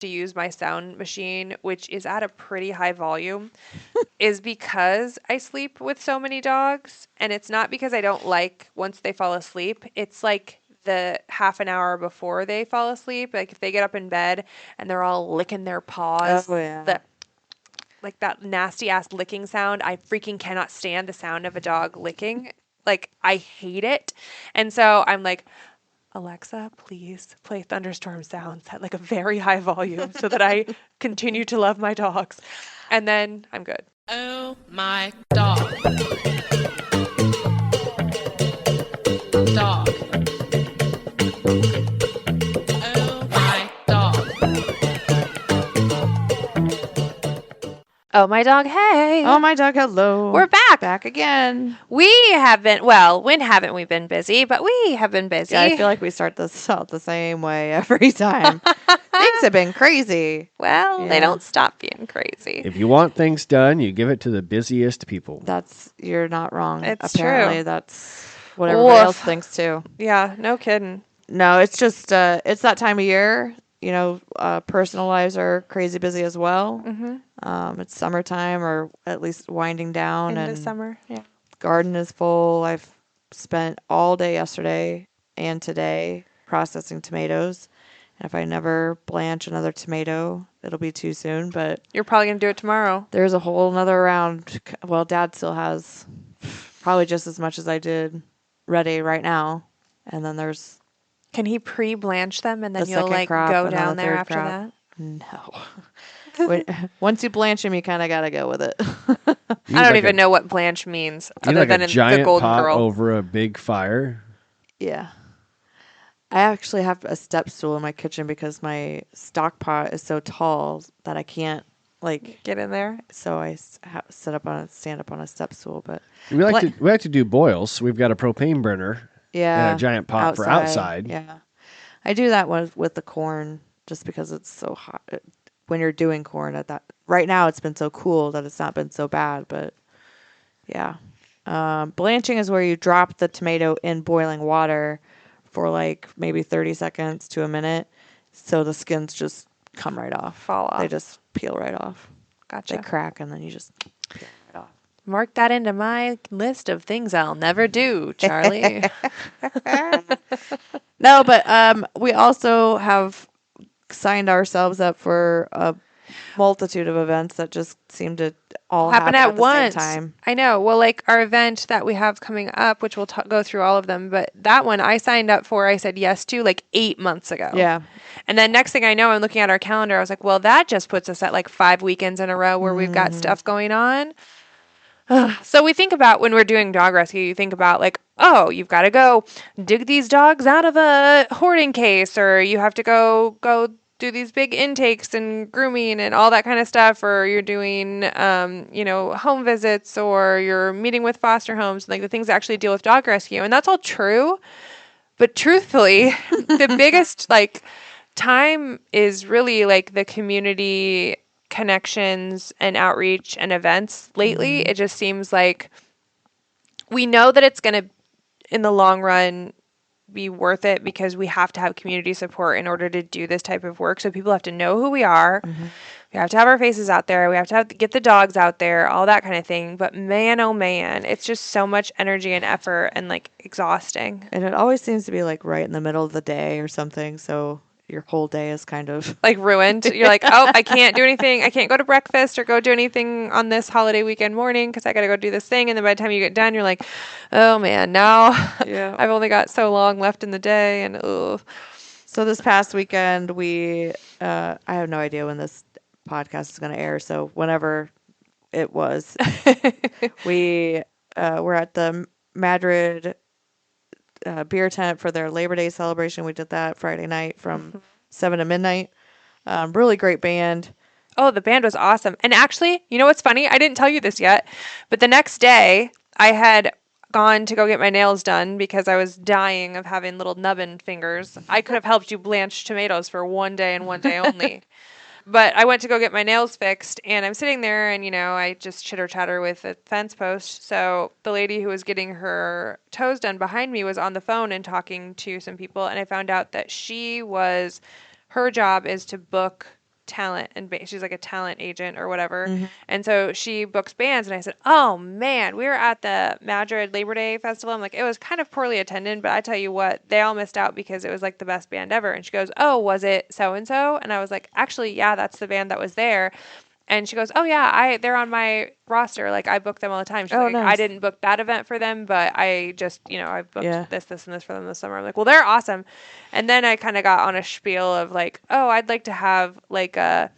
to use my sound machine, which is at a pretty high volume, is because I sleep with so many dogs. And it's not because I don't like once they fall asleep. It's like the half an hour before they fall asleep. Like if they get up in bed and they're all licking their paws, Oh, yeah. like that nasty ass licking sound. I freaking cannot stand the sound of a dog licking. Like I hate it. And so I'm like, Alexa, please play thunderstorm sounds at like a very high volume so that I continue to love my dogs. And then I'm good. Oh my dog. Dog. Oh my dog. Oh, my dog, hey. Oh, my dog, hello. We're back. Back again. We have been, well, when haven't we been busy? But we have been busy. Yeah, I feel like we start this out the same way every time. Things have been crazy. Well, they don't stop being crazy. If you want things done, you give it to the busiest people. You're not wrong. It's Apparently, true. That's what everybody Woof. else thinks too. Yeah, no kidding. No, it's just, it's that time of year. You know, personal lives are crazy busy as well. Mm-hmm. It's summertime, or at least winding down. Into and summer, yeah. Garden is full. I've spent all day yesterday and today processing tomatoes. And if I never blanch another tomato, it'll be too soon. But You're probably going to do it tomorrow. there's a whole nother round. Well, Dad still has probably just as much as I did ready right now. And then there's Can he pre-blanch them and then the you'll second like crop go and then down the there third after crop. that? No. Once you blanch them, you kind of got to go with it. I don't even know what blanch means other like than a in giant the Golden pot Girl. over a big fire. Yeah. I actually have a step stool in my kitchen because my stock pot is so tall that I can't Get in there. So I stand up on a step stool. But We like to do boils. So we've got a propane burner and a giant pot for outside. Yeah, I do that with the corn just because it's so hot. When you're doing corn right now, it's been so cool that it's not been so bad. But yeah, blanching is where you drop the tomato in boiling water for like maybe 30 seconds to a minute, so the skins just come right off. Fall off. They just peel right off. Gotcha. They crack and then you just peel right off. Mark that into my list of things I'll never do, Charlie. No, but we also have signed ourselves up for a multitude of events that just seem to all happen at once. the same time. I know. Well, like our event that we have coming up, which we'll go through all of them, but that one I signed up for, I said yes to like 8 months ago. Yeah. And then next thing I know, I'm looking at our calendar. I was like, well, that just puts us at like 5 weekends in a row where we've got stuff going on. So we think about when we're doing dog rescue, you think about like, oh, you've got to go dig these dogs out of a hoarding case, or you have to go do these big intakes and grooming and all that kind of stuff, or you're doing, home visits, or you're meeting with foster homes, like the things that actually deal with dog rescue. And that's all true. But truthfully, the biggest like time is really like the community connections and outreach and events lately. It just seems like we know that it's going to, in the long run, be worth it because we have to have community support in order to do this type of work. So people have to know who we are. We have to have our faces out there. We have to get the dogs out there, all that kind of thing. But man, oh man, it's just so much energy and effort and like exhausting. And it always seems to be like right in the middle of the day or something. So your whole day is kind of like ruined. You're like, oh, I can't do anything. I can't go to breakfast or go do anything on this holiday weekend morning because I got to go do this thing. And then by the time you get done, you're like, oh man, now I've only got so long left in the day. And So this past weekend, I have no idea when this podcast is going to air. So whenever it was, we were at the Madrid beer tent for their Labor Day celebration. We did that Friday night from 7 to midnight. Really great band. Oh, the band was awesome. And actually, you know what's funny? I didn't tell you this yet, but the next day I had gone to go get my nails done because I was dying of having little nubbin fingers. I could have helped you blanch tomatoes for one day and one day only. But I went to go get my nails fixed, and I'm sitting there, and, I just chitter-chatter with a fence post. So the lady who was getting her toes done behind me was on the phone and talking to some people, and I found out that her job is to book talent and she's like a talent agent or whatever. Mm-hmm. And so she books bands. And I said, oh man, we were at the Madrid Labor Day Festival. I'm like, it was kind of poorly attended, but I tell you what, they all missed out because it was like the best band ever. And she goes, oh, was it so-and-so? And I was like, actually, yeah, that's the band that was there. And she goes, oh yeah, they're on my roster. Like I book them all the time. She's like, nice. I didn't book that event for them, but I just, I've booked this, and this for them this summer. I'm like, well, they're awesome. And then I kind of got on a spiel of like, oh, I'd like to have like a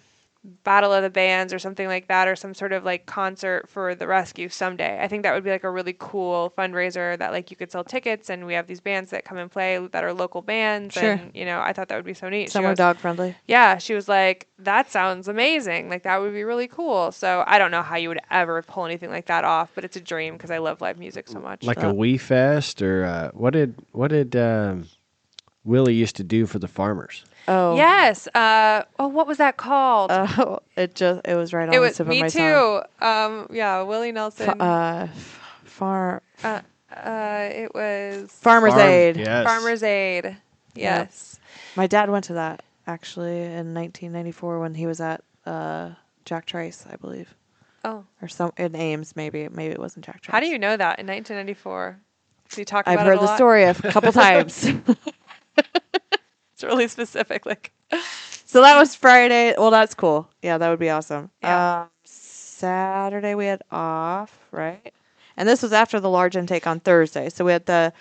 Battle of the Bands or something like that, or some sort of like concert for the rescue someday. I think that would be like a really cool fundraiser that like you could sell tickets, and we have these bands that come and play that are local bands. Sure. And I thought that would be so neat. Somewhere dog friendly. Yeah, she was like, that sounds amazing. Like that would be really cool. So I don't know how you would ever pull anything like that off, but it's a dream because I love live music so much. Like a Wee Fest, or what did Willie used to do for the farmers? Oh yes. What was that called? Oh, it was right on the tip of my tongue. Me too. Yeah, Willie Nelson. It was Farmer's Aid. Yes. Farmer's Aid. Yes. Yep. My dad went to that actually in 1994 when he was at Jack Trice, I believe. Oh. Or some in Ames, maybe it wasn't Jack Trice. How do you know that in 1994? So you talk I've about heard it a the lot? story a couple times. It's really specific. Like, so that was Friday. Well, that's cool. Yeah, that would be awesome. Yeah. Saturday we had off, right? And this was after the large intake on Thursday. So we had the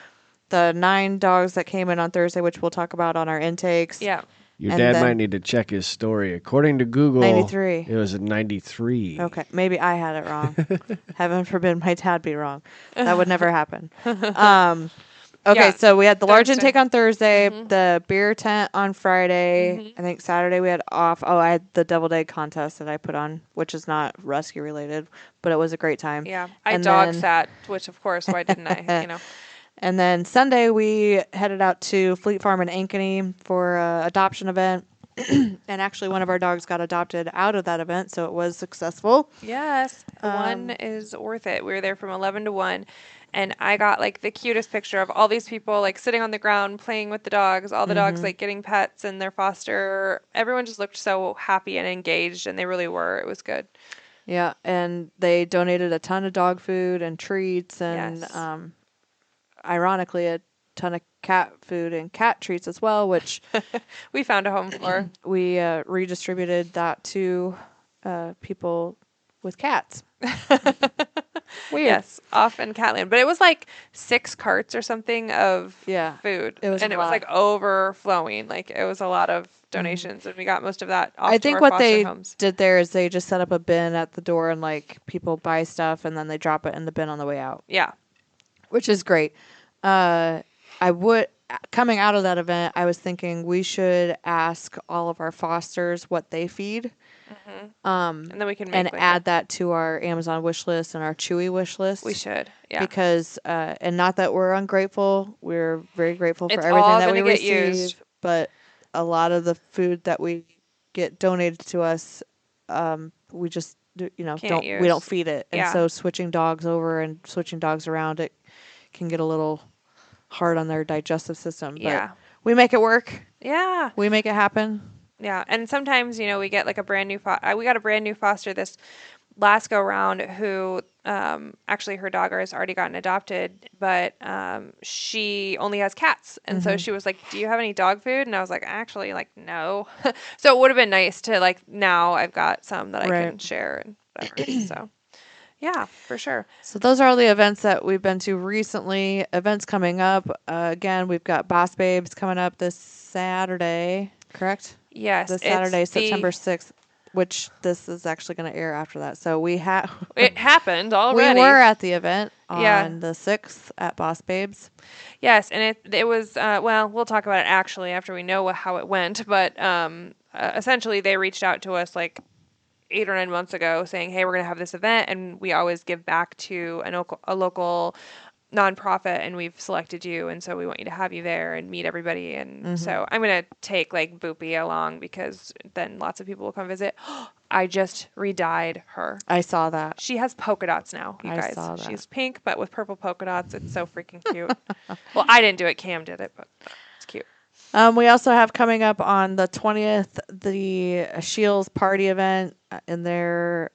9 dogs that came in on Thursday, which we'll talk about on our intakes. yeah. Your And dad then- might need to check his story. According to Google, 93. It was a 93. Okay, maybe I had it wrong. Heaven forbid my dad be wrong. That would never happen. Okay, Yeah, so we had the large Thursday. intake on Thursday, the beer tent on Friday. I think Saturday we had off. Oh, I had the deviled egg contest that I put on, which is not rescue related, but it was a great time. Yeah. I And dog then- sat, which of course, why didn't I? And then Sunday we headed out to Fleet Farm in Ankeny for an adoption event. And actually one of our dogs got adopted out of that event, so it was successful. Yes. One is worth it. We were there from 11 to 1. And I got like the cutest picture of all these people like sitting on the ground playing with the dogs, all the dogs like getting pets and their foster. Everyone just looked so happy and engaged, and they really were. It was good. Yeah, and they donated a ton of dog food and treats and Yes. Ironically a ton of cat food and cat treats as well, which We found a home for. we redistributed that to people with cats. Weird. Yes, off in Catland. But it was like 6 carts or something of food. It was and a it was lot. like overflowing. Like it was a lot of donations, and we got most of that off I to think our what foster they homes. did there is they just set up a bin at the door and like people buy stuff and then they drop it in the bin on the way out, Yeah. which is great. Coming out of that event, I was thinking we should ask all of our fosters what they feed. And then we can make And like add that to our Amazon wish list and our Chewy wish list. we should. Yeah. Because, and not that we're ungrateful, we're very grateful for It's everything all that we gonna get receive. used. But a lot of the food that we get donated to us, we just Can't we don't use. feed it, and Yeah. so switching dogs over and switching dogs around, it can get a little hard on their digestive system. But Yeah. we make it work. Yeah. We make it happen. Yeah, and sometimes we get like a brand new. We got a brand new foster this last go round who actually her dog has already gotten adopted, but she only has cats, and so she was like, "Do you have any dog food?" And I was like, "Actually, like no." So it would have been nice to like now I've got some that I can Right. share and whatever. So yeah, for sure. So those are all the events that we've been to recently. Events coming up. Again, we've got Boss Babes coming up this Saturday, correct? Yes, This it's Saturday, the- September 6th, which this is actually going to air after that. So we have It happened we already. were at the event on Yeah. the 6th at Boss Babes. Yes, and it was well, we'll talk about it actually after we know how it went, but essentially they reached out to us like 8 or 9 months ago saying, "Hey, we're going to have this event, and we always give back to a local nonprofit, and we've selected you, and so we want you to have you there and meet everybody." And so I'm going to take like Boopy along because then lots of people will come visit. I just re-dyed her. I saw that. She has polka dots now, you I guys. saw that. She's pink, but with purple polka dots. It's so freaking cute. Well, I didn't do it. Cam did it, but it's cute. We also have coming up on the 20th the Shields party event in their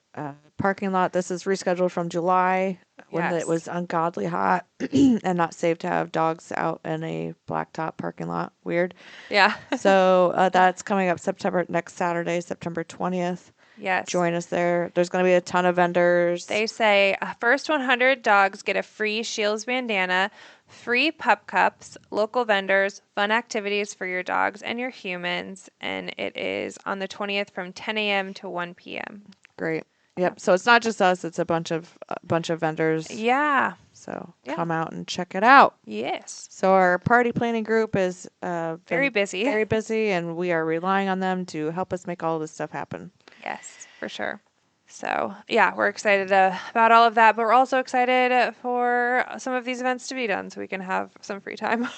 parking lot. This is rescheduled from July when it Yes. was ungodly hot and not safe to have dogs out in a blacktop parking lot. Weird. Yeah. So that's coming up next Saturday, September 20th. Yes. Join us there. There's going to be a ton of vendors. They say first 100 dogs get a free Shields bandana, free pup cups, local vendors, fun activities for your dogs and your humans, and it is on the 20th from 10 a.m. to 1 p.m. Great. Yep. So it's not just us; it's a bunch of vendors. Yeah. So Yeah. come out and check it out. Yes. So our party planning group is Very busy. very busy, and we are relying on them to help us make all this stuff happen. Yes, for sure. So, yeah, we're excited about all of that, but we're also excited for some of these events to be done so we can have some free time.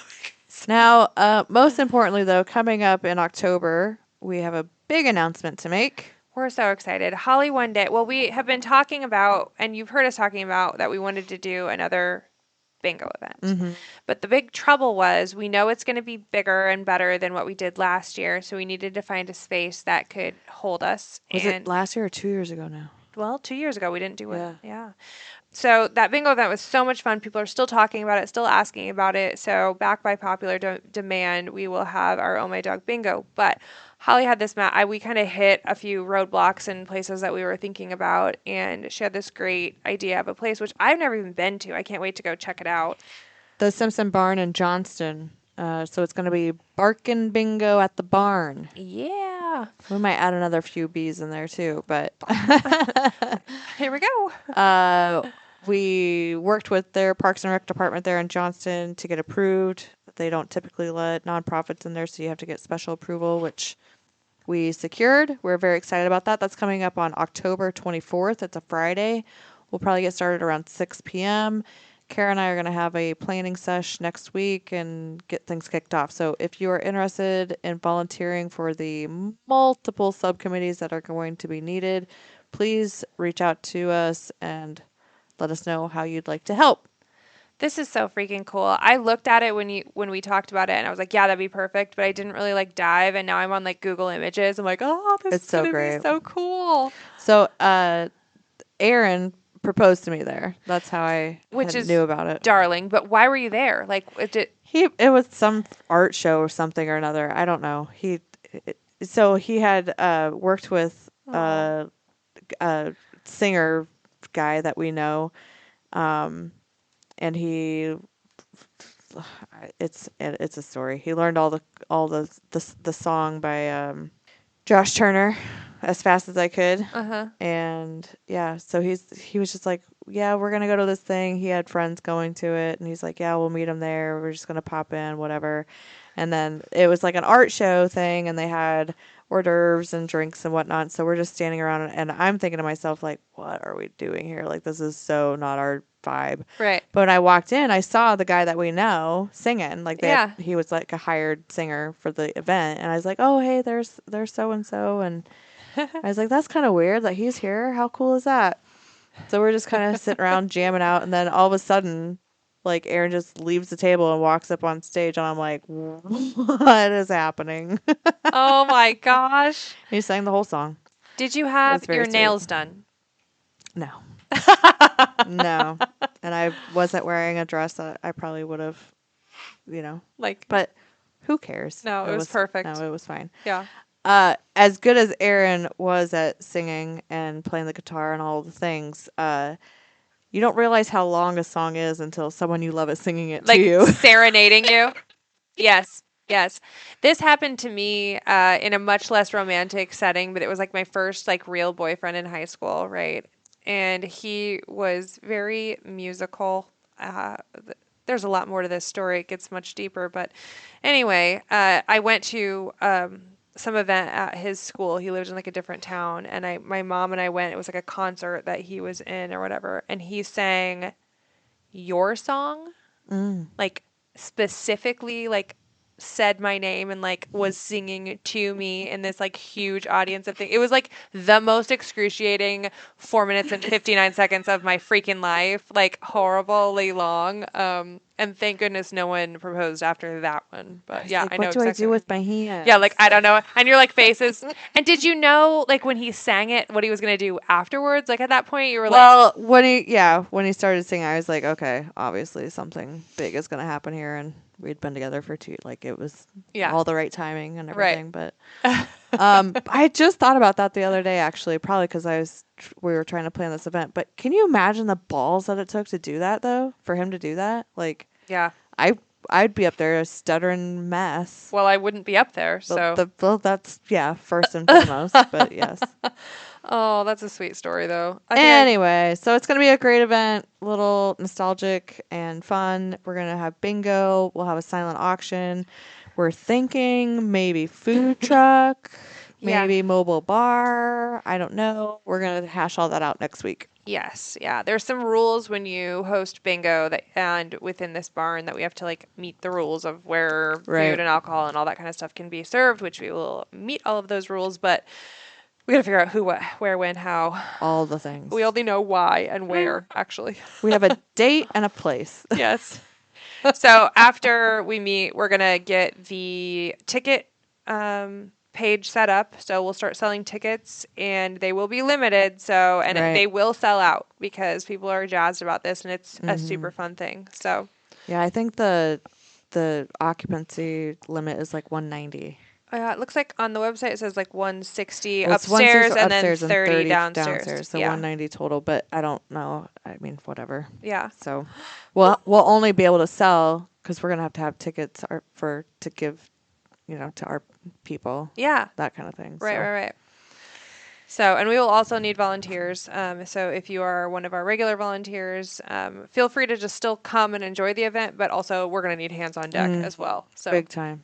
Now, most importantly, though, coming up in October, we have a big announcement to make. We're so excited. Holly, one day, well, we have been talking about, and you've heard us talking about, that we wanted to do another bingo event. Mm-hmm. But the big trouble was we know it's going to be bigger and better than what we did last year, so we needed to find a space that could hold us. Was it last year or 2 years ago now? Well, 2 years ago we didn't do it. Yeah. Yeah. So that bingo event was so much fun. People are still talking about it, still asking about it. So back by popular demand, we will have our Oh My Dog bingo. But Holly had this we kind of hit a few roadblocks in places that we were thinking about, and she had this great idea of a place which I've never even been to. I can't wait to go check it out. The Simpson Barn in Johnston. So it's going to be Barkin' Bingo at the barn. Yeah. We might add another few B's in there too, but Here we go. We worked with their Parks and Rec department there in Johnston to get approved. They don't typically let nonprofits in there, so you have to get special approval, which we secured. We're very excited about that. That's coming up on October 24th. It's a Friday. We'll probably get started around 6 p.m. Kara and I are going to have a planning sesh next week and get things kicked off. So if you are interested in volunteering for the multiple subcommittees that are going to be needed, please reach out to us and let us know how you'd like to help. This is so freaking cool. I looked at it when we talked about it, and I was like, yeah, that'd be perfect. But I didn't really dive, and now I'm on Google Images. I'm like, oh, this is so great, be so cool. So Aaron proposed to me there. That's how I knew about it. Darling. But why were you there? It was some art show or something or another. I don't know. He had worked with a singer guy that we know, and it's a story. He learned all the song by Josh Turner as fast as I could. And yeah, so he was just like, yeah, we're gonna go to this thing. He had friends going to it, and he's like, yeah, we'll meet him there. We're just gonna pop in, whatever. And then it was like an art show thing, and they had hors d'oeuvres and drinks and whatnot. So we're just standing around, and I'm thinking to myself, what are we doing here? This is so not our vibe. Right. But when I walked in, I saw the guy that we know singing. He was a hired singer for the event, and I was like, oh, hey, there's so and so, and I was like, that's kind of weird that he's here. How cool is that? So we're just kind of sitting around jamming out, and then all of a sudden, Aaron just leaves the table and walks up on stage, and I'm like, what is happening? Oh my gosh. He sang the whole song. Did you have your nails done? No. No. And I wasn't wearing a dress that I probably would have, but who cares? No, it was perfect. No, it was fine. Yeah. As good as Aaron was at singing and playing the guitar and all the things, you don't realize how long a song is until someone you love is singing it to you. Serenading you. Yes. Yes. This happened to me in a much less romantic setting, but it was my first real boyfriend in high school, right? And he was very musical. There's a lot more to this story. It gets much deeper. But anyway, I went to some event at his school. He lived in a different town. And my mom and I went. It was a concert that he was in or whatever. And he sang your song. Specifically, said my name and was singing to me in this huge audience of things. It was the most excruciating 4 minutes and 59 seconds of my freaking life, horribly long. And And thank goodness no one proposed after that one. But yeah, like, I know what do I exactly. do with my hands? Yeah, like I don't know. And you're like faces. And did you know like when he sang it, what he was gonna do afterwards? Like at that point, you were like, Well, when he started singing, I was like, okay, obviously something big is gonna happen here, and we'd been together for like it was all the right timing and everything. But I just thought about that the other day, actually, probably because we were trying to plan this event. But can you imagine the balls that it took to do that, though, for him to do that? Like, yeah. I'd be up there a stuttering mess. Well, I wouldn't be up there, so. Well, that's first and foremost. But yes. Oh, that's a sweet story, though. Anyway, so it's going to be a great event, little nostalgic and fun. We're going to have bingo. We'll have a silent auction. We're thinking maybe food truck, maybe mobile bar. I don't know. We're going to hash all that out next week. Yes, yeah. There's some rules when you host bingo and within this barn that we have to like meet the rules of where food and alcohol and all that kind of stuff can be served, which we will meet all of those rules, but we got to figure out who, what, where, when, how. All the things. We only know why and where, actually. We have a date and a place. Yes. So after we meet, we're going to get the ticket page set up. So we'll start selling tickets, and they will be limited. So, and they will sell out because people are jazzed about this, and it's a super fun thing. So, yeah, I think the occupancy limit is like 190. It looks like on the website it says like 160 upstairs and then 30 downstairs. So 190 total, but I don't know. I mean, whatever. Yeah. So we'll only be able to sell because we're gonna have to have tickets to give, to our people. Yeah. That kind of thing. Right. So, and we will also need volunteers. So if you are one of our regular volunteers, feel free to just still come and enjoy the event, but also we're going to need hands on deck as well. So big time.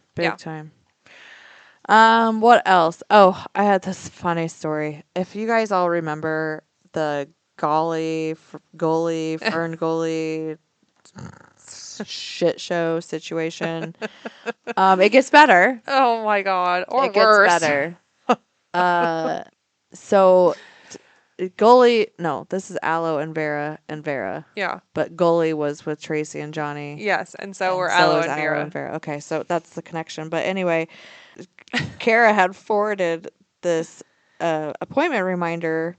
What else? Oh, I had this funny story. If you guys all remember the fern goalie shit show situation, it gets better. Oh my God. Or it worse. Gets better. So goalie, no, this is Aloe and Vera. Yeah. But goalie was with Tracy and Johnny. Yes, and so we're Aloe and Vera. Okay, so that's the connection. But anyway, Kara had forwarded this appointment reminder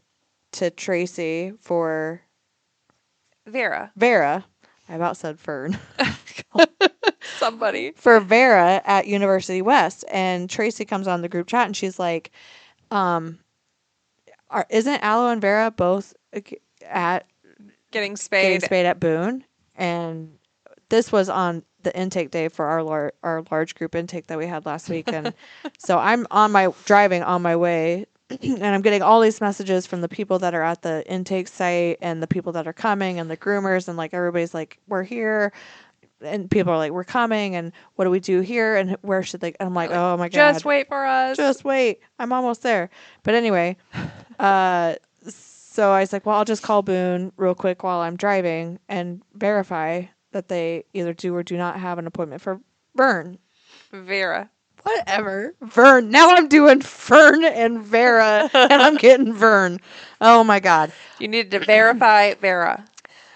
to Tracy for Vera. I about said Fern. Somebody. For Vera at University West. And Tracy comes on the group chat and she's like, isn't Aloe and Vera both at getting spayed at Boone? And this was on the intake day for our large group intake that we had last week. And so I'm driving on my way and I'm getting all these messages from the people that are at the intake site and the people that are coming and the groomers, and like everybody's like, we're here. And people are like, we're coming, and what do we do here, and where should they? And I'm like, oh my God. Just wait for us. Just wait. I'm almost there. But anyway, so I was like, well, I'll just call Boone real quick while I'm driving and verify that they either do or do not have an appointment for Vera. Whatever. Vern. Now I'm doing Fern and Vera, and I'm getting Vern. Oh my God. You needed to verify Vera.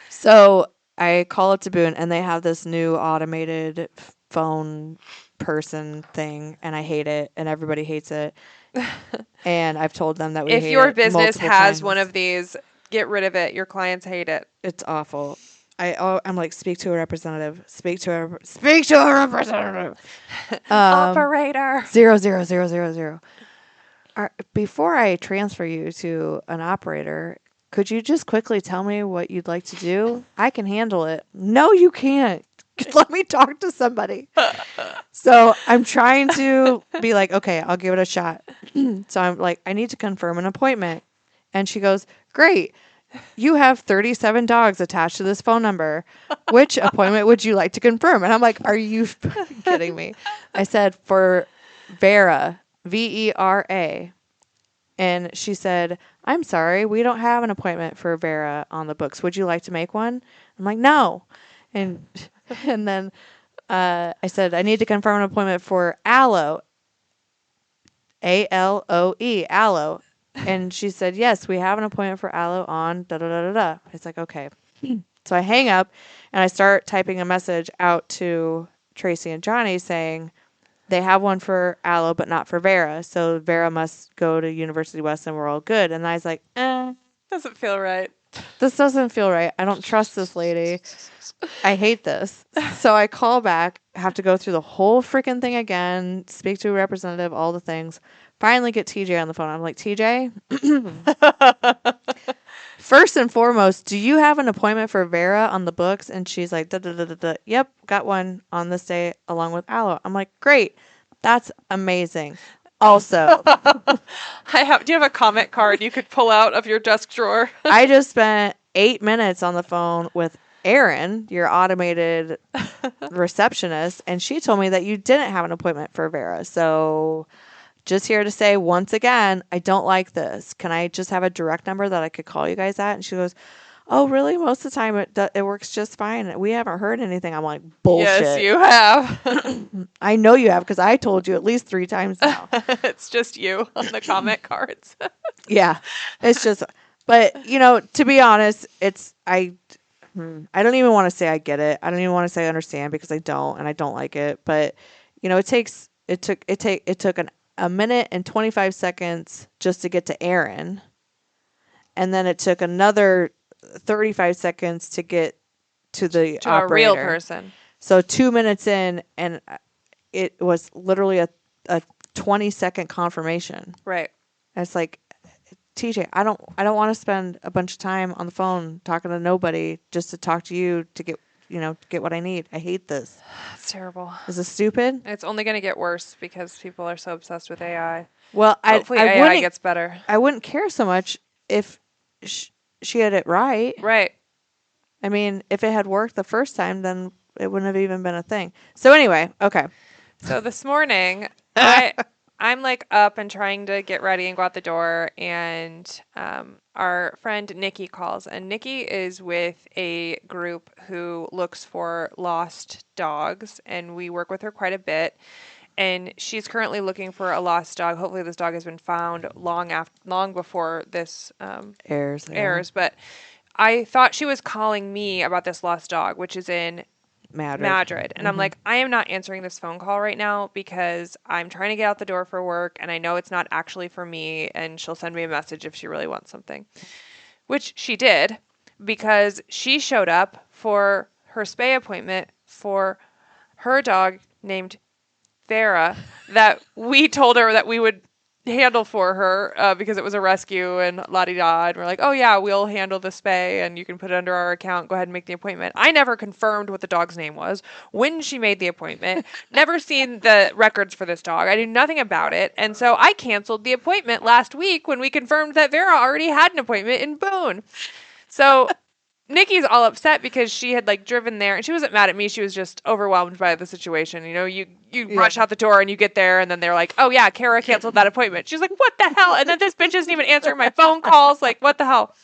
So I call up to Boone, and they have this new automated phone person thing, and I hate it, and everybody hates it. And I've told them that we hate it. If your business has times. one of these, get rid of it. Your clients hate it. It's awful. I'm like, speak to a representative. Speak to a representative. Operator. 00000. Before I transfer you to an operator, could you just quickly tell me what you'd like to do? I can handle it. No, you can't. Let me talk to somebody. So I'm trying to be like, okay, I'll give it a shot. So I'm like, I need to confirm an appointment. And she goes, great. You have 37 dogs attached to this phone number. Which appointment would you like to confirm? And I'm like, are you kidding me? I said, for Vera, Vera. And she said, I'm sorry, we don't have an appointment for Vera on the books. Would you like to make one? I'm like, no. And then I said, I need to confirm an appointment for Aloe. Aloe. And she said, yes, we have an appointment for Aloe on da-da-da-da-da. It's like, okay. So I hang up and I start typing a message out to Tracy and Johnny saying they have one for Aloe, but not for Vera. So Vera must go to University West and we're all good. And I was like, Doesn't feel right. this doesn't feel right. I don't trust this lady. I hate this. So I call back, have to go through the whole freaking thing again, speak to a representative, all the things. Finally get TJ on the phone. I'm like, TJ, first and foremost, do you have an appointment for Vera on the books? And she's like, da, da, da, da, da. Yep, got one on this day along with Aloe. I'm like, great. That's amazing. Also, Do you have a comment card you could pull out of your desk drawer? I just spent 8 minutes on the phone with Erin, your automated receptionist, and she told me that you didn't have an appointment for Vera. So just here to say once again, I don't like this. Can I just have a direct number that I could call you guys at? And she goes, oh, really? Most of the time it works just fine. We haven't heard anything. I'm like, bullshit. Yes, you have. I know you have because I told you at least 3 times now. It's just you on the comment cards. Yeah, it's just, but to be honest, I don't even want to say I get it. I don't even want to say I understand because I don't, and I don't like it. But it took a minute and 25 seconds just to get to Erin, and then it took another 35 seconds to get to the operator. A real person. So 2 minutes in, and it was literally a 20-second confirmation. Right. And it's like, TJ, I don't want to spend a bunch of time on the phone talking to nobody just to talk to you to get what I need. I hate this. It's terrible. Is this stupid? It's only going to get worse because people are so obsessed with AI. Well, Hopefully AI gets better. I wouldn't care so much if she had it right. Right. I mean, if it had worked the first time, then it wouldn't have even been a thing. So anyway, okay. So this morning, I'm like up and trying to get ready and go out the door, and our friend Nikki calls, and Nikki is with a group who looks for lost dogs, and we work with her quite a bit. And she's currently looking for a lost dog. Hopefully, this dog has been found long before this airs. But I thought she was calling me about this lost dog, which is in Madrid. And I'm like, I am not answering this phone call right now because I'm trying to get out the door for work and I know it's not actually for me, and she'll send me a message if she really wants something. Which she did, because she showed up for her spay appointment for her dog named Vera that we told her that we would handle for her because it was a rescue and la-di-da, and we're like, oh yeah, we'll handle the spay and you can put it under our account, go ahead and make the appointment. I never confirmed what the dog's name was when she made the appointment. Never seen the records for this dog. I knew nothing about it, and so I canceled the appointment last week when we confirmed that Vera already had an appointment in Boone. So Nikki's all upset because she had driven there, and she wasn't mad at me. She was just overwhelmed by the situation. You rush out the door and you get there, and then they're like, oh yeah, Kara canceled that appointment. She's like, what the hell? And then this bitch isn't even answering my phone calls. Like, what the hell?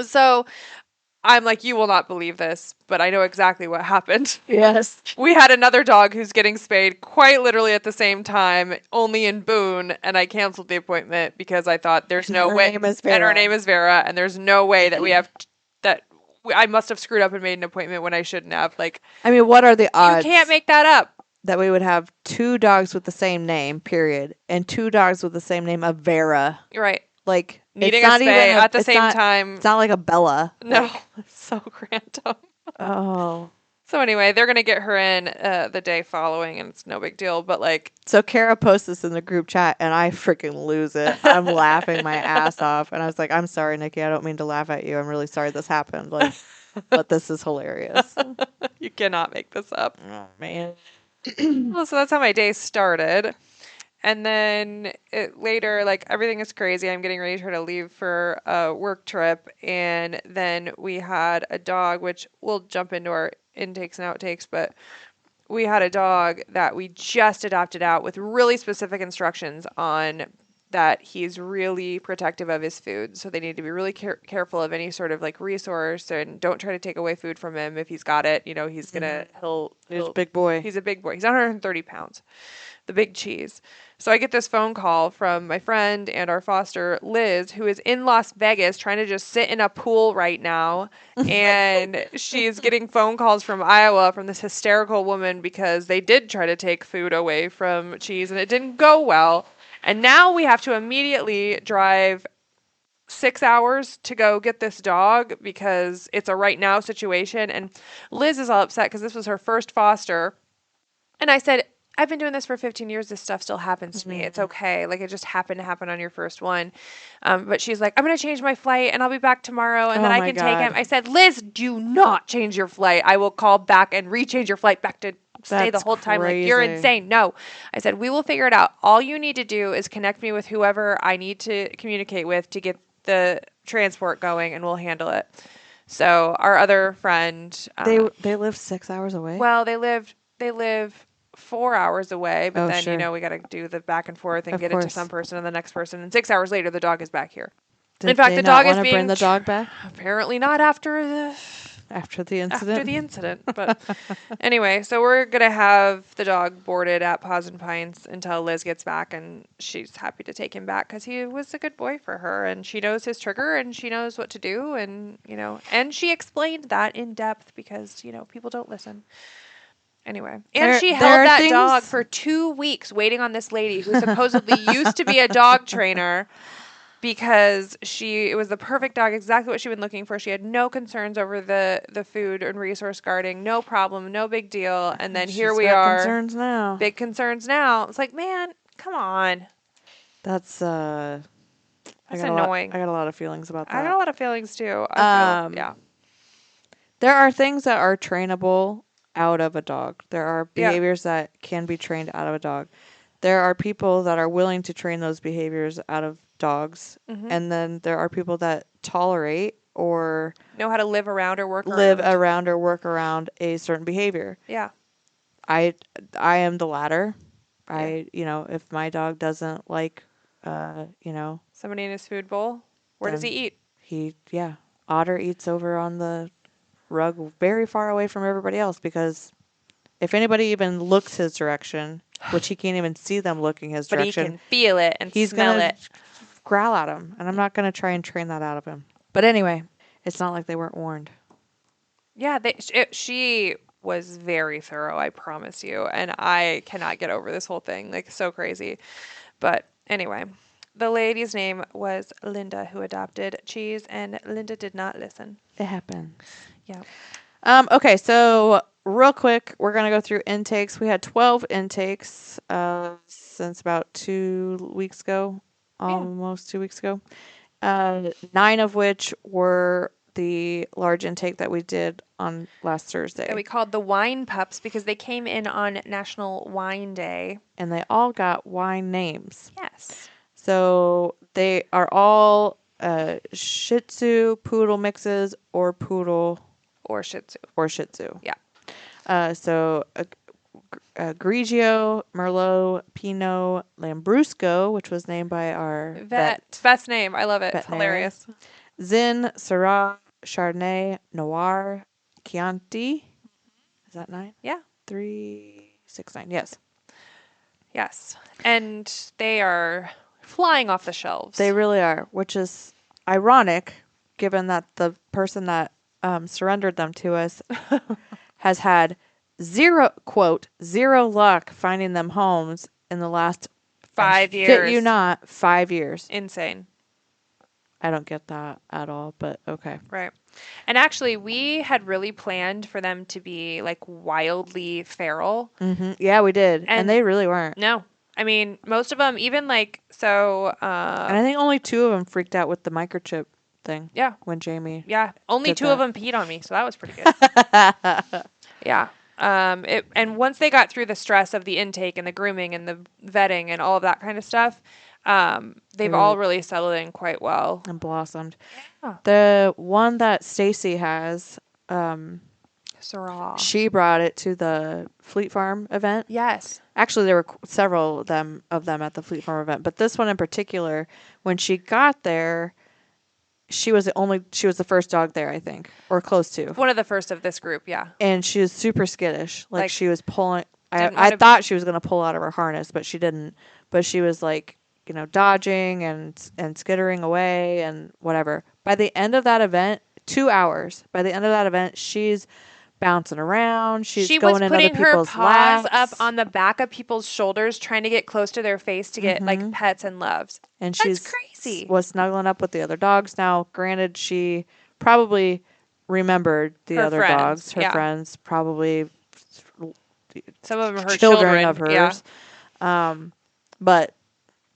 So I'm like, you will not believe this, but I know exactly what happened. Yes. We had another dog who's getting spayed quite literally at the same time, only in Boone, and I canceled the appointment because I thought there's no way. And her name is Vera, and there's no way that we have that I must have screwed up and made an appointment when I shouldn't have. I mean, what are the odds? You can't make that up. That we would have 2 dogs with the same name, period, and 2 dogs with the same name of Vera. Right. It's Needing not a spay even at the same time. It's not like a Bella. No, it's so random. Oh. So anyway, they're gonna get her in the day following, and it's no big deal. But so Kara posts this in the group chat, and I freaking lose it. I'm laughing my ass off, and I was like, "I'm sorry, Nikki. I don't mean to laugh at you. I'm really sorry this happened. But this is hilarious. You cannot make this up." Oh man. Well, so that's how my day started. And then later, everything is crazy. I'm getting ready to try to leave for a work trip. And then we had a dog, which we'll jump into our intakes and outtakes, but we had a dog that we just adopted out with really specific instructions on that he's really protective of his food. So they need to be really careful of any sort of resource, and don't try to take away food from him if he's got it. He's going to, He's a big boy. He's a big boy. He's 130 pounds. The big cheese. So I get this phone call from my friend and our foster, Liz, who is in Las Vegas trying to just sit in a pool right now. And she's getting phone calls from Iowa from this hysterical woman because they did try to take food away from Cheese and it didn't go well. And now we have to immediately drive 6 hours to go get this dog because it's a right now situation. And Liz is all upset because this was her first foster. And I said, I've been doing this for 15 years. This stuff still happens to me. It's okay. Like, it just happened to happen on your first one. But she's like, I'm going to change my flight and I'll be back tomorrow and then I can take him. I said, Liz, do not change your flight. I will call back and rechange your flight back to stay the whole time. Like, you're insane. No. I said, we will figure it out. All you need to do is connect me with whoever I need to communicate with to get the transport going and we'll handle it. So our other friend. They live 6 hours away? Well, they live 4 hours away, but then, sure. We got to do the back and forth and get it to some person and the next person. And 6 hours later, the dog is back here. In fact, the dog is being... bring the dog back? Apparently not after the incident. But anyway, so we're going to have the dog boarded at Paws and Pines until Liz gets back. And she's happy to take him back because he was a good boy for her. And she knows his trigger and she knows what to do. And, and she explained that in depth because, people don't listen. Anyway, and she held that dog for 2 weeks waiting on this lady who supposedly used to be a dog trainer because it was the perfect dog, exactly what she'd been looking for. She had no concerns over the food and resource guarding, no problem, no big deal. And then here we are. Big concerns now. It's like, man, come on. That's annoying. I got a lot of feelings about that. I got a lot of feelings too. Yeah. There are things that are trainable out of a dog. There are behaviors that can be trained out of a dog. There are people that are willing to train those behaviors out of dogs. Mm-hmm. And then there are people that tolerate or know how to live around or work around a certain behavior. Yeah. I am the latter. Yeah. If my dog doesn't like somebody in his food bowl, where does he eat? Otter eats over on the rug very far away from everybody else because if anybody even looks his direction, which he can't even see them looking his direction, but he can feel it and smell it. Growl at him, and I'm not going to try and train that out of him. But anyway, it's not like they weren't warned. Yeah, she was very thorough, I promise you, and I cannot get over this whole thing. Like, so crazy. But anyway, the lady's name was Linda, who adopted Cheese, and Linda did not listen. It happens. Yeah. Okay, so real quick, we're going to go through intakes. We had 12 intakes since about 2 weeks ago, almost 2 weeks ago. 9 of which were the large intake that we did on last Thursday. That we called the wine pups because they came in on National Wine Day. And they all got wine names. Yes. So they are all Shih Tzu, Poodle mixes, or Poodle... Or Shih Tzu. Yeah. So Grigio, Merlot, Pinot, Lambrusco, which was named by our vet. Best name. I love it. It's hilarious. Zin, Syrah, Chardonnay, Noir, Chianti. Is that 9? Yeah. 3, 6, 9. Yes. Yes. And they are flying off the shelves. They really are, which is ironic given that the person that surrendered them to us has had zero luck finding them homes in the last 5 years. Shit you not, 5 years. Insane. I don't get that at all, but okay. Right. And actually, we had really planned for them to be like wildly feral. Mm-hmm. Yeah, we did. And they really weren't. No. I mean, most of them, even like, so. And I think only 2 of them freaked out with the microchip thing. Yeah. When Jamie. Yeah. Only 2 of them peed on me, so that was pretty good. Yeah. And once they got through the stress of the intake and the grooming and the vetting and all of that kind of stuff, they've all really settled in quite well. And blossomed. Yeah. The one that Stacy has, Syrah. She brought it to the Fleet Farm event. Yes. Actually, there were several of them at the Fleet Farm event, but this one in particular, when she got there, she was the first dog there, I think, or close to. One of the first of this group, yeah. And she was super skittish. Like she was pulling I thought she was going to pull out of her harness, but she didn't. But she was like, dodging and skittering away and whatever. By the end of that event, 2 hours. By the end of that event, she's bouncing around. She was in putting other her people's paws laps. up on the back of people's shoulders, trying to get close to their face to get like pets and loves. And That's crazy. Was snuggling up with the other dogs. Now, granted, she probably remembered the Her other friends, dogs, her friends, probably some of them her children of hers. Yeah. But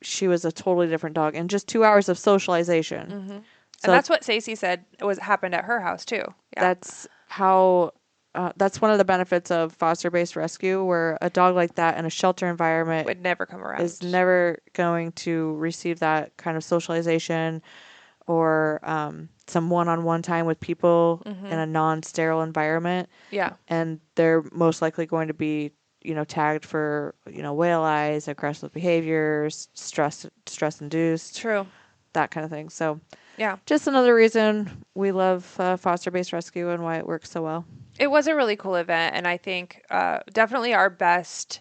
she was a totally different dog in just 2 hours of socialization. Mm-hmm. So and that's what Stacey said happened at her house too. Yeah. That's how. That's one of the benefits of foster-based rescue, where a dog like that in a shelter environment would never come around. Is never going to receive that kind of socialization or some one-on-one time with people in a non-sterile environment. Yeah. And they're most likely going to be, tagged for, whale eyes, aggressive behaviors, stress-induced. True. That kind of thing. So, yeah. Just another reason we love foster-based rescue and why it works so well. It was a really cool event, and I think definitely our best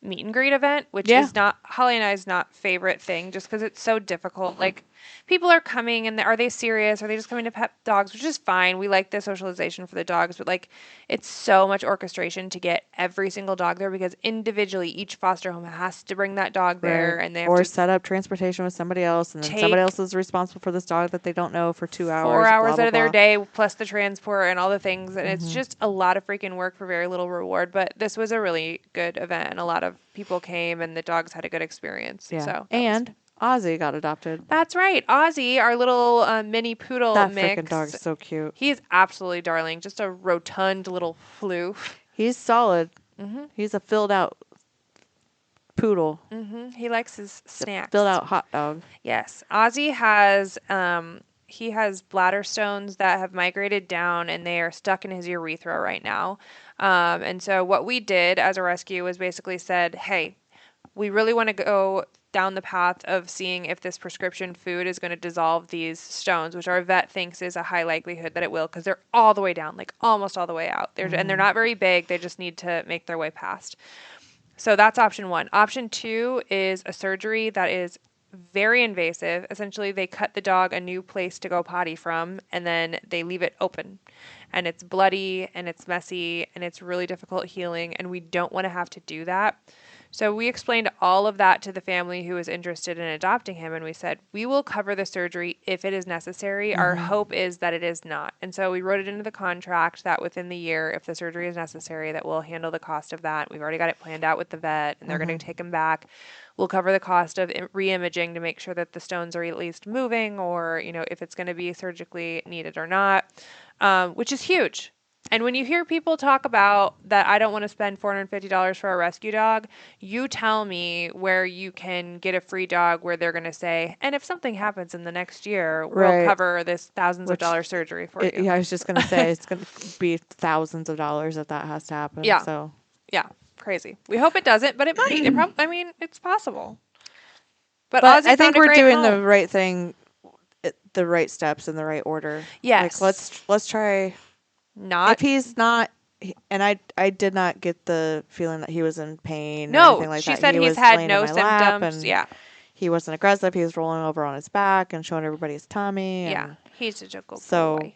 meet and greet event, which is not Holly and I's not favorite thing, just because it's so difficult. Like, people are coming, and are they serious? Are they just coming to pet dogs? Which is fine. We like the socialization for the dogs, but like, it's so much orchestration to get every single dog there, because individually each foster home has to bring that dog there, and they have to set up transportation with somebody else, and then somebody else is responsible for this dog that they don't know for 2 hours. 4 hours out of their day, plus the transport and all the things, and it's just a lot of freaking work for very little reward. But this was a really good event, and a lot of people came, and the dogs had a good experience. Yeah. So and Ozzy got adopted. That's right. Ozzy, our little mini poodle that mix. That freaking dog is so cute. He's absolutely darling. Just a rotund little floof. He's solid. He's a filled out poodle. He likes his snacks. Filled out hot dog. Yes. Ozzy has he has bladder stones that have migrated down, and they are stuck in his urethra right now. And so what we did as a rescue was basically said, hey, we really want to go down the path of seeing if this prescription food is going to dissolve these stones, which our vet thinks is a high likelihood that it will, because they're all the way down, like almost all the way out. And they're not very big. They just need to make their way past. So that's option one. Option two is a surgery that is very invasive. Essentially, they cut the dog a new place to go potty from, and then they leave it open. And it's bloody, and it's messy, and it's really difficult healing, and we don't want to have to do that. So we explained all of that to the family who was interested in adopting him, and we said, we will cover the surgery if it is necessary. Our hope is that it is not. And so we wrote it into the contract that within the year, if the surgery is necessary, that we'll handle the cost of that. We've already got it planned out with the vet, and they're going to take him back. We'll cover the cost of re-imaging to make sure that the stones are at least moving, or, if it's going to be surgically needed or not, which is huge. And when you hear people talk about that, I don't want to spend $450 for a rescue dog, you tell me where you can get a free dog where they're going to say, and if something happens in the next year, we'll cover this thousands of dollar surgery for you. Yeah, I was just going to say, it's going to be thousands of dollars if that has to happen. Yeah. So. Yeah, crazy. We hope it doesn't, but it might. It's possible. But I think we're doing the right thing, the right steps in the right order. Yes. Like, let's try... Not if he's not, and I did not get the feeling that he was in pain. No, or anything like she that. said he's had no symptoms. Yeah, he wasn't aggressive. He was rolling over on his back and showing everybody his tummy. And yeah, he's such a good boy.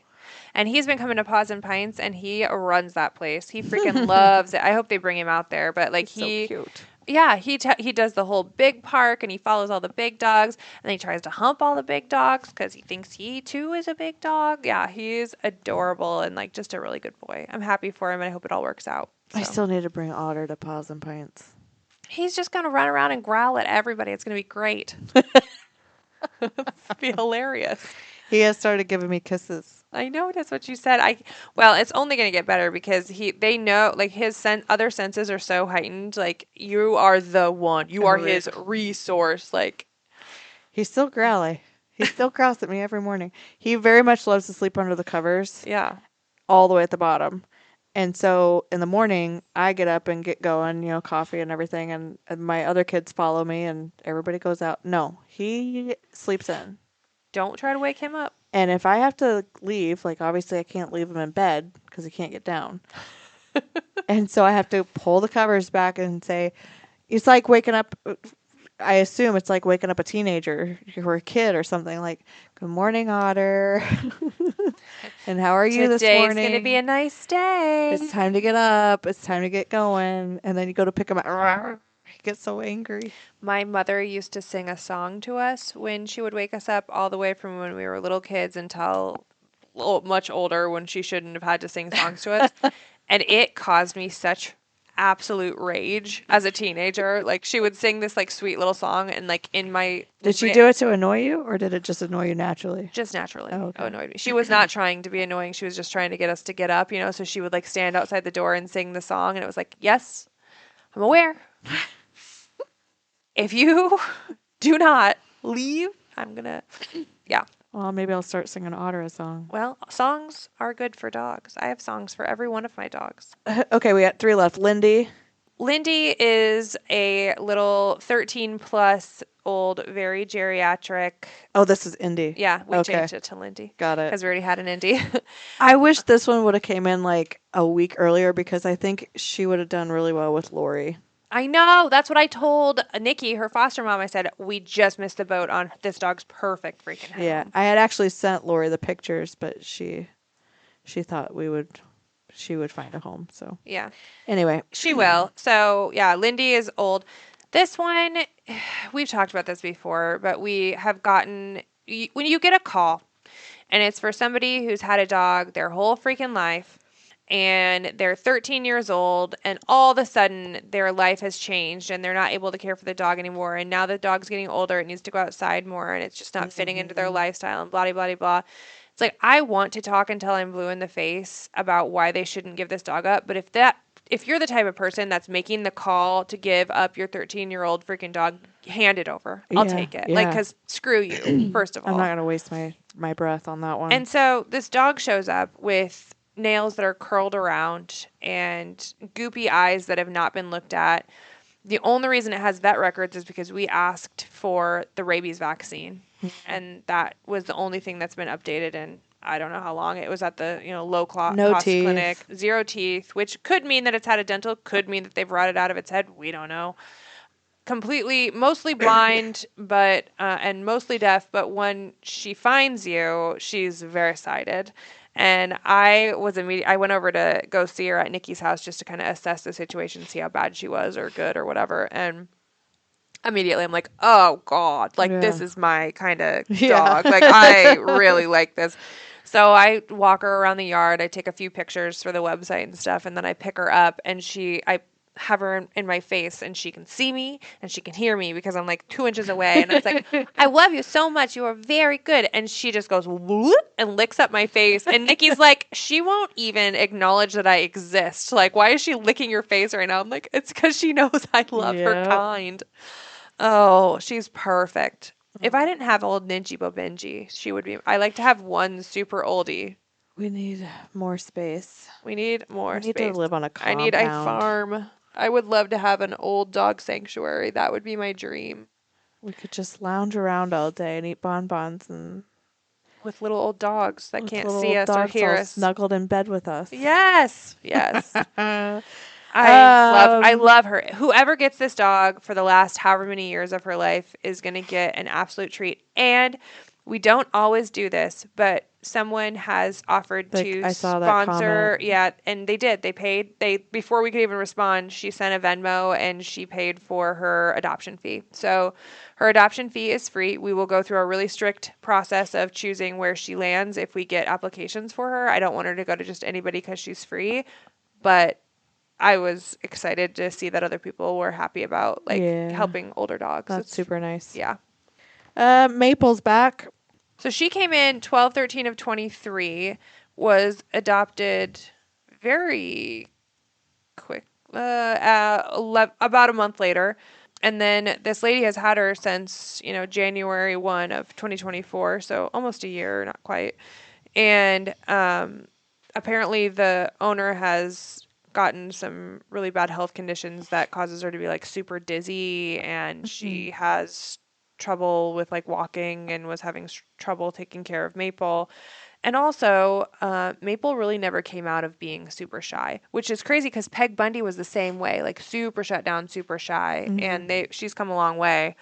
And he's been coming to Paws and Pints, and he runs that place. He freaking loves it. I hope they bring him out there. But like so cute. Yeah, he does the whole big park, and he follows all the big dogs, and then he tries to hump all the big dogs because he thinks he too is a big dog. Yeah, he's adorable and like just a really good boy. I'm happy for him, and I hope it all works out. So. I still need to bring Otter to Paws and Pints. He's just gonna run around and growl at everybody. It's gonna be great. It'll be hilarious. He has started giving me kisses. I know that's what you said. Well, it's only going to get better because they know, like, his other senses are so heightened. Like, you are the one. You are his resource. Like, he's still growly. He still growls at me every morning. He very much loves to sleep under the covers. Yeah. All the way at the bottom. And so in the morning, I get up and get going, coffee and everything. And my other kids follow me and everybody goes out. No, he sleeps in. Don't try to wake him up. And if I have to leave, like obviously I can't leave him in bed because he can't get down. And so I have to pull the covers back and say, it's like waking up. I assume it's like waking up a teenager or a kid or something like, good morning, Otter. And how are you this morning? Today's going to be a nice day. It's time to get up. It's time to get going. And then you go to pick him up. He gets so angry. My mother used to sing a song to us when she would wake us up, all the way from when we were little kids until much older, when she shouldn't have had to sing songs to us. And it caused me such absolute rage as a teenager. Like, she would sing this like sweet little song, and like in my Did she do it to annoy you, or did it just annoy you naturally? just naturally. Oh, okay. Annoyed me. She was not trying to be annoying. She was just trying to get us to get up, so she would like stand outside the door and sing the song, and it was like, yes, I'm aware. If you do not leave, I'm gonna, yeah. Well, maybe I'll start singing Otter a song. Well, songs are good for dogs. I have songs for every one of my dogs. Okay, we got 3 left. Lindy. Lindy is a little 13 plus old, very geriatric. Oh, this is Indy. Yeah, we Okay. changed it to Lindy. Got it. Because we already had an Indy. I wish this one would have came in like a week earlier, because I think she would have done really well with Lori. I know. That's what I told Nikki, her foster mom. I said, we just missed the boat on this dog's perfect freaking home. Yeah, I had actually sent Lori the pictures, but she thought she would find a home. So Yeah. anyway, She will. So, yeah, Lindy is old. This one, we've talked about this before, but we have gotten, when you get a call and it's for somebody who's had a dog their whole freaking life, and they're 13 years old, and all of a sudden their life has changed and they're not able to care for the dog anymore, and now the dog's getting older, it needs to go outside more, and it's just not fitting into their lifestyle, and blah, blah, blah, blah. It's like, I want to talk until I'm blue in the face about why they shouldn't give this dog up, but if you're the type of person that's making the call to give up your 13-year-old freaking dog, hand it over. I'll take it. Yeah. Because screw you, first of all. I'm not going to waste my breath on that one. And so this dog shows up with nails that are curled around and goopy eyes that have not been looked at. The only reason it has vet records is because we asked for the rabies vaccine. And that was the only thing that's been updated in I don't know how long. It was at the low cost clinic, 0 teeth, which could mean that it's had a dental, could mean that they've rotted out of its head. We don't know. Mostly blind, but and mostly deaf. But when she finds you, she's very excited. And I went over to go see her at Nikki's house just to kind of assess the situation, see how bad she was or good or whatever. And immediately I'm like, oh God, like this is my kind of dog. Like I really like this. So I walk her around the yard. I take a few pictures for the website and stuff. And then I pick her up, and I have her in my face, and she can see me and she can hear me because I'm like 2 inches away. And I was like, I love you so much. You are very good. And she just goes whoop and licks up my face. And Nikki's like, she won't even acknowledge that I exist. Like, why is she licking your face right now? I'm like, it's because she knows I love her kind. Oh, she's perfect. If I didn't have old Ninji Bobenji, she would be. I like to have one super oldie. We need more space. We need more space. We need to live on a compound. I need a farm. I would love to have an old dog sanctuary. That would be my dream. We could just lounge around all day and eat bonbons and with little old dogs that can't see us or hear us, snuggled in bed with us. Yes, yes. I love her. Whoever gets this dog for the last however many years of her life is going to get an absolute treat. And we don't always do this, but someone has offered to sponsor. Yeah, and they did. They paid. Before we could even respond, she sent a Venmo and she paid for her adoption fee. So her adoption fee is free. We will go through a really strict process of choosing where she lands if we get applications for her. I don't want her to go to just anybody because she's free, but I was excited to see that other people were happy about helping older dogs. That's super nice. Yeah. Maple's back. So she came in 12/13 of 23, was adopted very quick, about a month later. And then this lady has had her since, January 1 of 2024. So almost a year, not quite. And apparently the owner has gotten some really bad health conditions that causes her to be like super dizzy, and she has trouble with like walking and was having trouble taking care of Maple. And also, Maple really never came out of being super shy, which is crazy because Peg Bundy was the same way, like super shut down, super shy, and she's come a long way.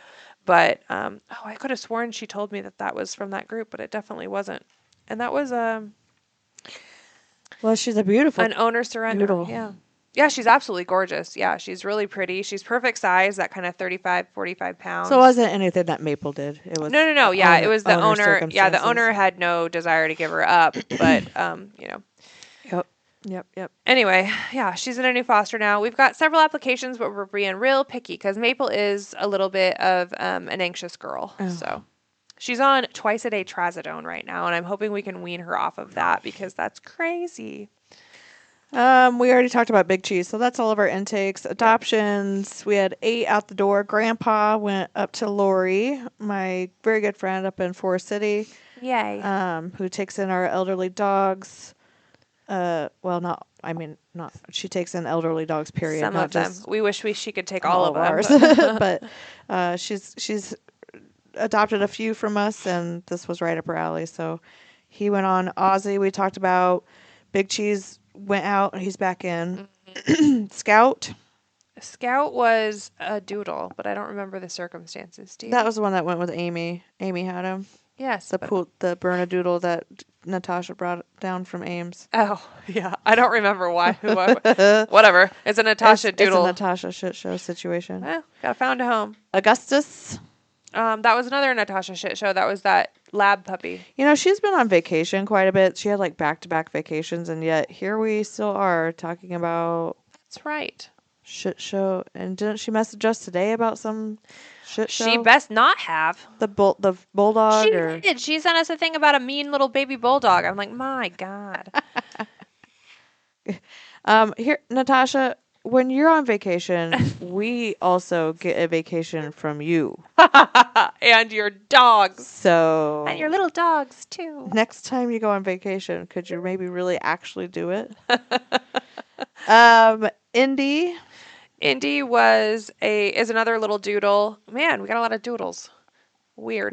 But I could have sworn she told me that was from that group, but it definitely wasn't. And that was well, she's a beautiful an owner surrender. doodle. Yeah. Yeah, she's absolutely gorgeous. Yeah, she's really pretty. She's perfect size, that kind of 35, 45 pounds. So it wasn't anything that Maple did. It was No. Yeah, it was the owner. Yeah, the circumstances. owner had no desire to give her up, but Yep. Anyway, yeah, she's in a new foster now. We've got several applications, but we're being real picky because Maple is a little bit of an anxious girl. Oh. So she's on twice-a-day trazodone right now, and I'm hoping we can wean her off of that because that's crazy. We already talked about Big Cheese, so that's all of our intakes. Adoptions, we had 8 out the door. Grandpa went up to Lori, my very good friend up in Forest City. Yay. Who takes in our elderly dogs. She takes in elderly dogs, period. Some not of them. just We wish she could take all of ours. them. But she's adopted a few from us, and this was right up her alley. So he went on. Ozzy, we talked about. Big Cheese went out, and he's back in. Scout was a doodle, but I don't remember the circumstances. Do you? That was the one that went with Amy. Amy had him. Yes. The Bernedoodle that Natasha brought down from Ames. Oh, yeah. I don't remember why. Whatever. It's a Natasha doodle. It's a Natasha shit show situation. Well, got found a home. Augustus. That was another Natasha shit show. That was that lab puppy. You know, she's been on vacation quite a bit. She had like back-to-back vacations, and yet here we still are talking about... That's right. Shit show. And didn't she message us today about some shit show? She best not have. The bulldog? She did. She sent us a thing about a mean little baby bulldog. I'm like, my God. Here, Natasha, when you're on vacation, we also get a vacation from you. And your dogs. So... And your little dogs, too. Next time you go on vacation, could you maybe really actually do it? Indy is another little doodle. Man, we got a lot of doodles. Weird.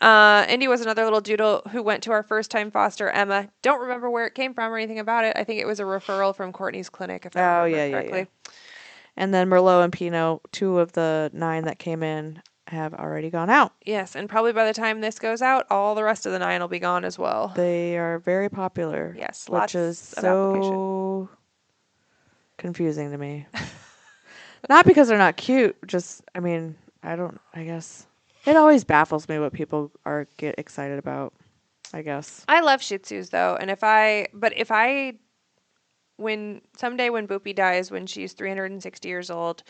Indy was another little doodle who went to our first time foster, Emma. Don't remember where it came from or anything about it. I think it was a referral from Courtney's clinic, if I remember correctly. Yeah. And then Merlot and Pinot, 2 of the 9 that came in, have already gone out. Yes, and probably by the time this goes out, all the rest of the 9 will be gone as well. They are very popular. Yes, which is so confusing to me. Not because they're not cute, just, I guess. It always baffles me what people get excited about, I guess. I love Shih Tzus though, and someday when Boopy dies, when she's 360 years old,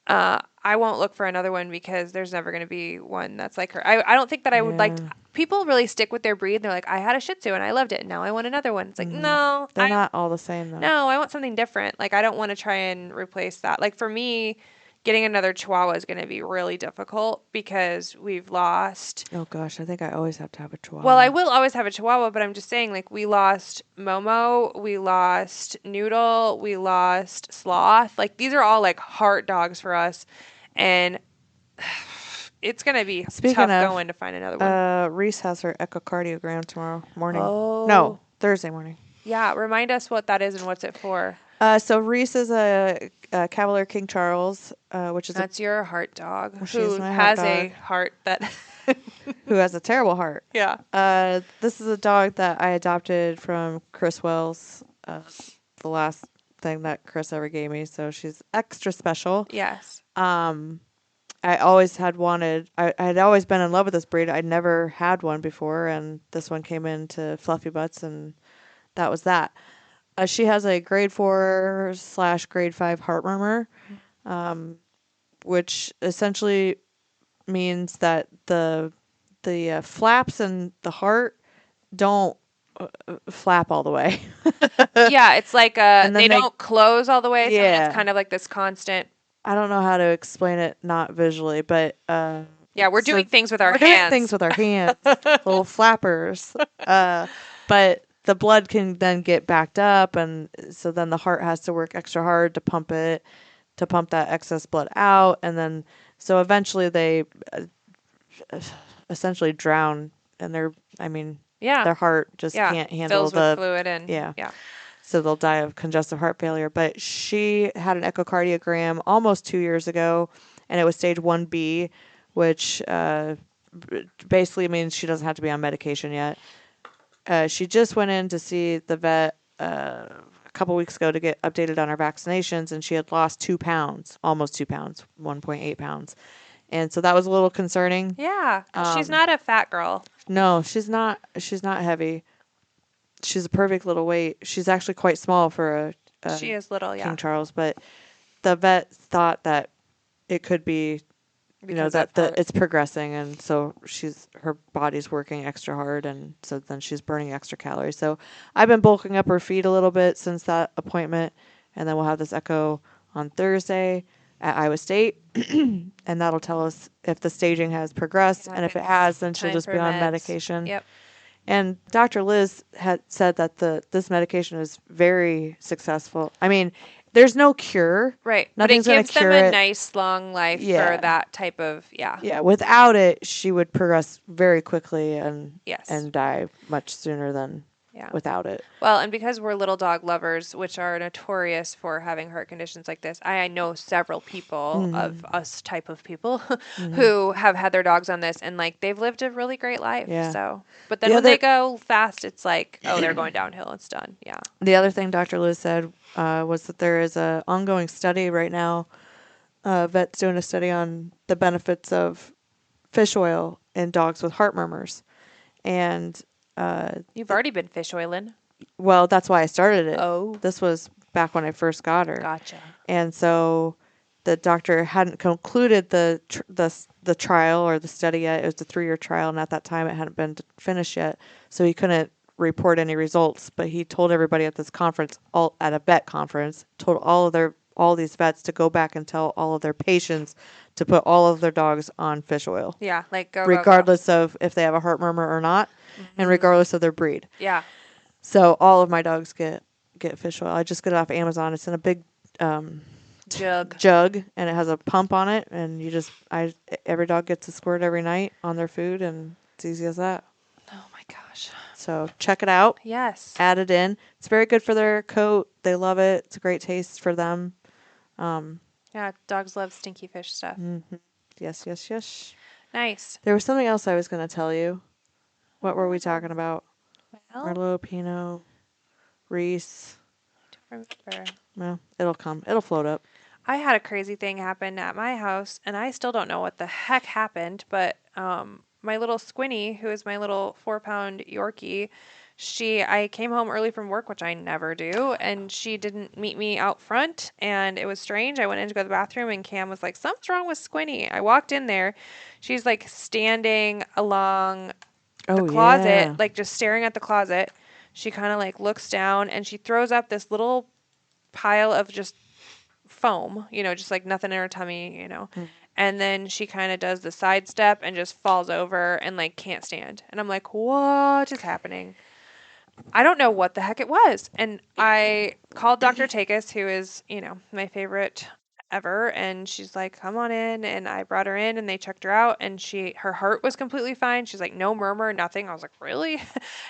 I won't look for another one because there's never going to be one that's like her. I don't think that I would like. People really stick with their breed. And they're like, I had a Shih Tzu and I loved it, and now I want another one. It's like, no, they're not all the same though. No, I want something different. Like I don't want to try and replace that. Like for me, getting another Chihuahua is going to be really difficult because we've lost. Oh gosh, I think I always have to have a Chihuahua. Well, I will always have a Chihuahua, but I'm just saying, like, we lost Momo, we lost Noodle, we lost Sloth. Like, these are all, like, heart dogs for us. And it's going to be tough going to find another one. Reese has her echocardiogram tomorrow morning. Oh. No, Thursday morning. Yeah, remind us what that is and what's it for. So Reese is a Cavalier King Charles, which is that's your heart dog who has a heart that who has a terrible heart. Yeah. This is a dog that I adopted from Chris Wells, the last thing that Chris ever gave me. So she's extra special. Yes. I always had always been in love with this breed. I'd never had one before, and this one came into Fluffy Butts, and that was that. She has a grade 4/grade 5 heart murmur, which essentially means that the flaps and the heart don't flap all the way. Yeah, it's like they don't close all the way. So it's kind of like this constant. I don't know how to explain it not visually, but yeah, we're doing things with our hands. Doing things with our hands, little flappers. But the blood can then get backed up, and so then the heart has to work extra hard to pump that excess blood out, and then so eventually they essentially drown, and their heart just can't handle fills with fluid and yeah. So they'll die of congestive heart failure. But she had an echocardiogram almost 2 years ago, and it was stage 1B, which basically means she doesn't have to be on medication yet. She just went in to see the vet a couple weeks ago to get updated on her vaccinations, and she had lost 2 pounds, almost 2 pounds, 1.8 pounds. And so that was a little concerning. Yeah, 'cause she's not a fat girl. No, she's not. She's not heavy. She's a perfect little weight. She's actually quite small for a She is little, King Charles, but the vet thought that it could be, Because that it's progressing, and so her body's working extra hard, and so then she's burning extra calories. So I've been bulking up her feed a little bit since that appointment, and then we'll have this echo on Thursday at Iowa State, and that'll tell us if the staging has progressed, and if it has, then she'll just be on medication. Yep. And Dr. Liz had said that this medication is very successful. I mean, there's no cure. Right. Nothing's but it going gives to cure them a it. nice long life for that type of, Yeah, without it, she would progress very quickly and Yes. and die much sooner than without it. Well, and because we're little dog lovers, which are notorious for having heart conditions like this, I know several people of us type of people who have had their dogs on this, and like they've lived a really great life. Yeah. So, but then when they go fast, it's like, oh, they're going downhill. It's done. Yeah. The other thing Dr. Liz said was that there is an ongoing study right now. Vet's doing a study on the benefits of fish oil in dogs with heart murmurs, and You've already been fish oiling. well, that's why I started it. Oh. This was back when I first got her. Gotcha. And so the doctor hadn't concluded the trial or the study yet. It was a 3-year trial, and at that time it hadn't been finished yet. So he couldn't report any results. But he told everybody at this conference, at a vet conference, told all these vets to go back and tell all of their patients to put all of their dogs on fish oil. Yeah, like go regardless of if they have a heart murmur or not, and regardless of their breed. Yeah. So all of my dogs get fish oil. I just get it off Amazon. It's in a big jug, and it has a pump on it, and every dog gets a squirt every night on their food, and it's easy as that. Oh my gosh. So check it out. Yes. Add it in. It's very good for their coat. They love it. It's a great taste for them. Yeah, dogs love stinky fish stuff. Mm-hmm. Yes. Nice. There was something else I was going to tell you. What were we talking about? Well, Merlot, Pinot, Reese. don't remember. Well, it'll come. It'll float up. I had a crazy thing happen at my house, and I still don't know what the heck happened, but my little Squinny, who is my little 4-pound Yorkie, I came home early from work, which I never do, and she didn't meet me out front, and it was strange. I went in to go to the bathroom, and Cam was like, something's wrong with Squinny. I walked in there. She's like standing along the closet, like just staring at the closet. She kind of like looks down, and she throws up this little pile of just foam, just like nothing in her tummy, And then she kind of does the side step and just falls over and like can't stand. And I'm like, what is happening? I don't know what the heck it was. And I called Dr. Takis, who is, my favorite ever. And she's like, come on in. And I brought her in, and they checked her out, and her heart was completely fine. She's like, no murmur, nothing. I was like, really?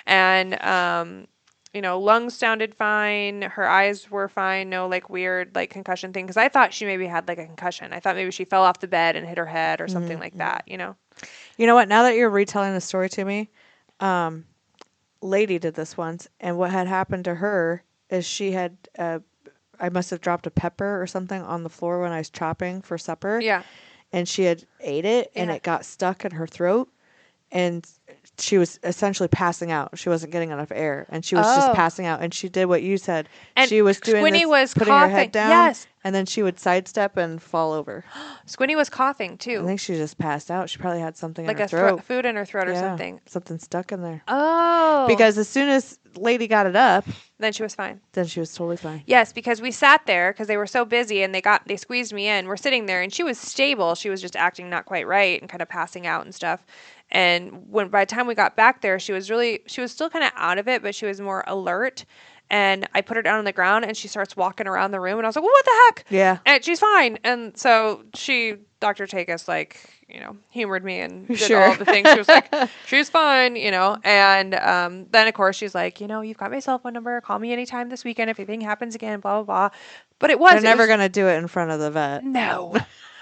And, lungs sounded fine. Her eyes were fine. No like weird like concussion thing. Cause I thought she maybe had like a concussion. I thought maybe she fell off the bed and hit her head or something like that, You know what? Now that you're retelling the story to me, Lady did this once, and what had happened to her is she had, I must have dropped a pepper or something on the floor when I was chopping for supper. Yeah. And she had ate it, and it got stuck in her throat, and she was essentially passing out. She wasn't getting enough air, and she was just passing out. And she did what you said. And she was doing Squinny this, was putting coughing. her head down, yes, and then she would sidestep and fall over. Squinny was coughing too. I think she just passed out. She probably had something like in her throat. food in her throat or something. Something stuck in there. Oh. Because as soon as Lady got it up, then she was fine. Then she was totally fine. Yes, because we sat there because they were so busy, and they squeezed me in. We're sitting there, and she was stable. She was just acting not quite right and kind of passing out and stuff. And by the time we got back there, she was still kind of out of it, but she was more alert. And I put her down on the ground, and she starts walking around the room, and I was like, well, what the heck? Yeah. And she's fine. And so Dr. Takis, humored me and did Sure. all the things. She was like, she's fine, And then, of course, she's like, you've got my cell phone number. Call me anytime this weekend if anything happens again, blah, blah, blah. But They're never going to do it in front of the vet. No.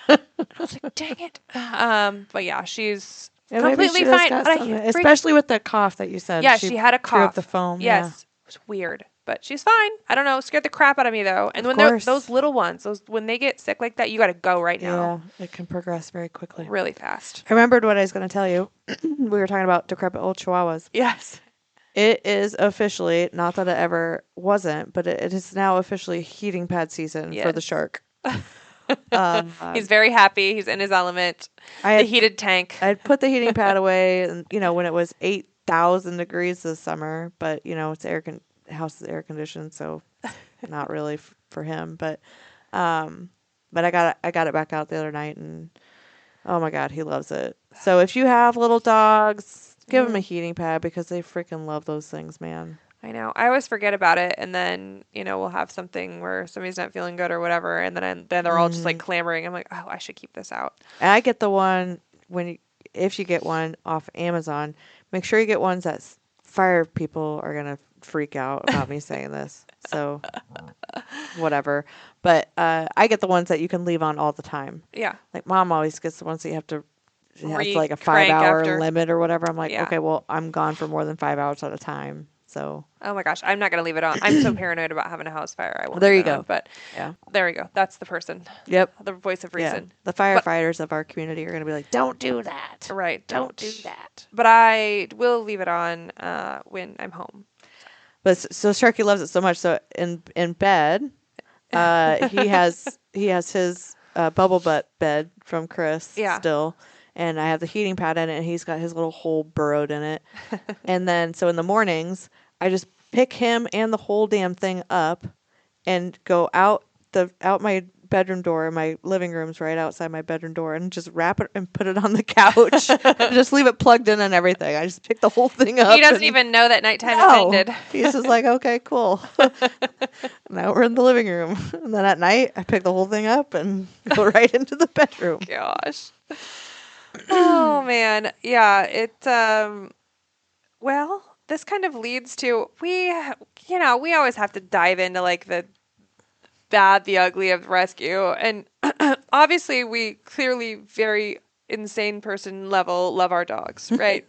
I was like, dang it. But yeah, she's completely fine. Especially with the cough that you said. Yeah, she had a cough. Threw up the foam. Yes. Yeah. It was weird. But she's fine. I don't know. Scared the crap out of me, though. And when those little ones, when they get sick like that, you got to go right now. Yeah, it can progress very quickly. Really fast. I remembered what I was going to tell you. We were talking about decrepit old chihuahuas. Yes. It is officially, not that it ever wasn't, but it is now officially heating pad season for the shark. He's very happy. He's in his element. The heated tank. I'd put the heating pad away, and when it was 8,000 degrees this summer, but it's house is air conditioned, so not really for him. But I got it back out the other night, and oh my God, he loves it. So if you have little dogs, give them a heating pad because they freaking love those things, man. I know. I always forget about it, and then we'll have something where somebody's not feeling good or whatever, and then they're all just like clamoring. I'm like, oh, I should keep this out. And I get the one if you get one off Amazon, make sure you get ones that fire people are gonna freak out about me saying this. So whatever. But I get the ones that you can leave on all the time. Yeah. Like Mom always gets the ones that you have to. It has like a crank 5-hour limit or whatever. I'm like, okay, well, I'm gone for more than 5 hours at a time. So. Oh my gosh, I'm not gonna leave it on. I'm so paranoid about having a house fire. I won't. There you go. But yeah, there we go. That's the person. Yep. The voice of reason. Yeah. The firefighters of our community are gonna be like, don't do that. Right. Don't do that. But I will leave it on when I'm home. But so Sharky loves it so much. So in bed, he has his bubble butt bed from Chris still. And I have the heating pad in it, and he's got his little hole burrowed in it. And then, so in the mornings, I just pick him and the whole damn thing up and go out my bedroom door. My living room's right outside my bedroom door, and just wrap it and put it on the couch. Just leave it plugged in and everything. I just pick the whole thing up. He doesn't even know that nighttime has ended. He's just like, okay, cool. Now we're in the living room. And then at night, I pick the whole thing up and go right into the bedroom. Gosh. Oh man, yeah. Well, this kind of leads to we always have to dive into like the bad, the ugly of rescue, and obviously we clearly very insane person level love our dogs, right?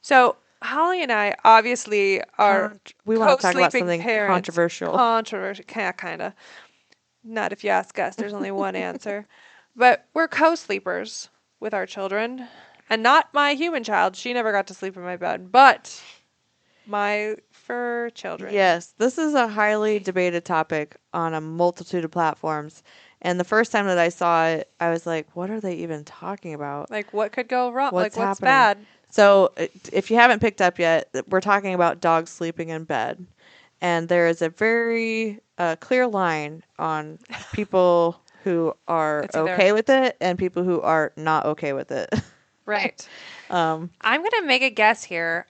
So Holly and I obviously are. We want to talk about something parents. controversial. Kind of. Not if you ask us. There's only one answer, but we're co-sleepers with our children, and not my human child. She never got to sleep in my bed, but my fur children. Yes, this is a highly debated topic on a multitude of platforms. And the first time that I saw it, I was like, what are they even talking about? Like, what could go wrong? What's what's happening? bad? So if you haven't picked up yet, we're talking about dogs sleeping in bed. And there is a very clear line on people who are okay with it and people who are not okay with it. Right. I'm going to make a guess here.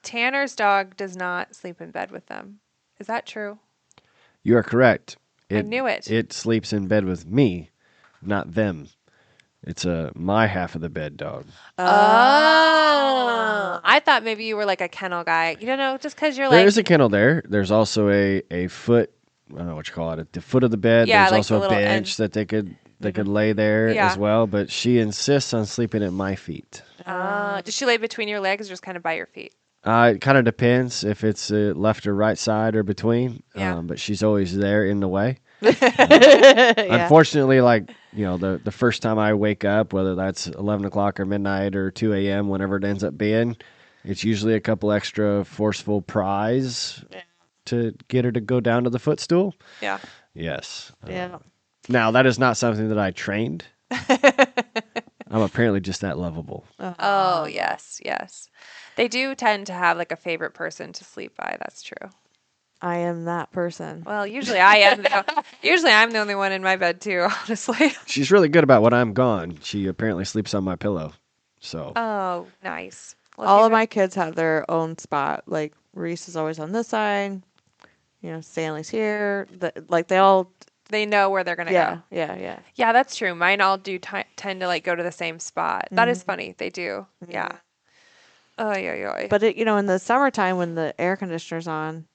Tanner's dog does not sleep in bed with them. Is that true? You are correct. I knew it. It sleeps in bed with me, not them. It's my half of the bed dog. Oh. I thought maybe you were like a kennel guy. You don't know, just because you're like... There is a kennel there. There's also a foot, I don't know what you call it, at the foot of the bed. Yeah, there's like also a bench that they could lay there as well. But she insists on sleeping at my feet. Does she lay between your legs or just kind of by your feet? It kind of depends if it's left or right side or between. Yeah. But she's always there in the way. Yeah. Unfortunately, like, the first time I wake up, whether that's 11 o'clock or midnight or 2 a.m., whenever it ends up being, it's usually a couple extra forceful pries to get her to go down to the footstool. Yeah. Yes. Yeah. Now, that is not something that I trained. I'm apparently just that lovable. Oh, yes, yes. They do tend to have like a favorite person to sleep by. That's true. I am that person. Well, usually I am. Usually I'm the only one in my bed too, honestly. She's really good about when I'm gone. She apparently sleeps on my pillow. So. Oh, nice. Well, all of my kids have their own spot. Like Reese is always on this side. Stanley's here. Like they all. They know where they're gonna go. Yeah. Yeah, that's true. Mine all do tend to like go to the same spot. That is funny. They do. Yeah. Oy, oy, oy. But in the summertime when the air conditioner's on,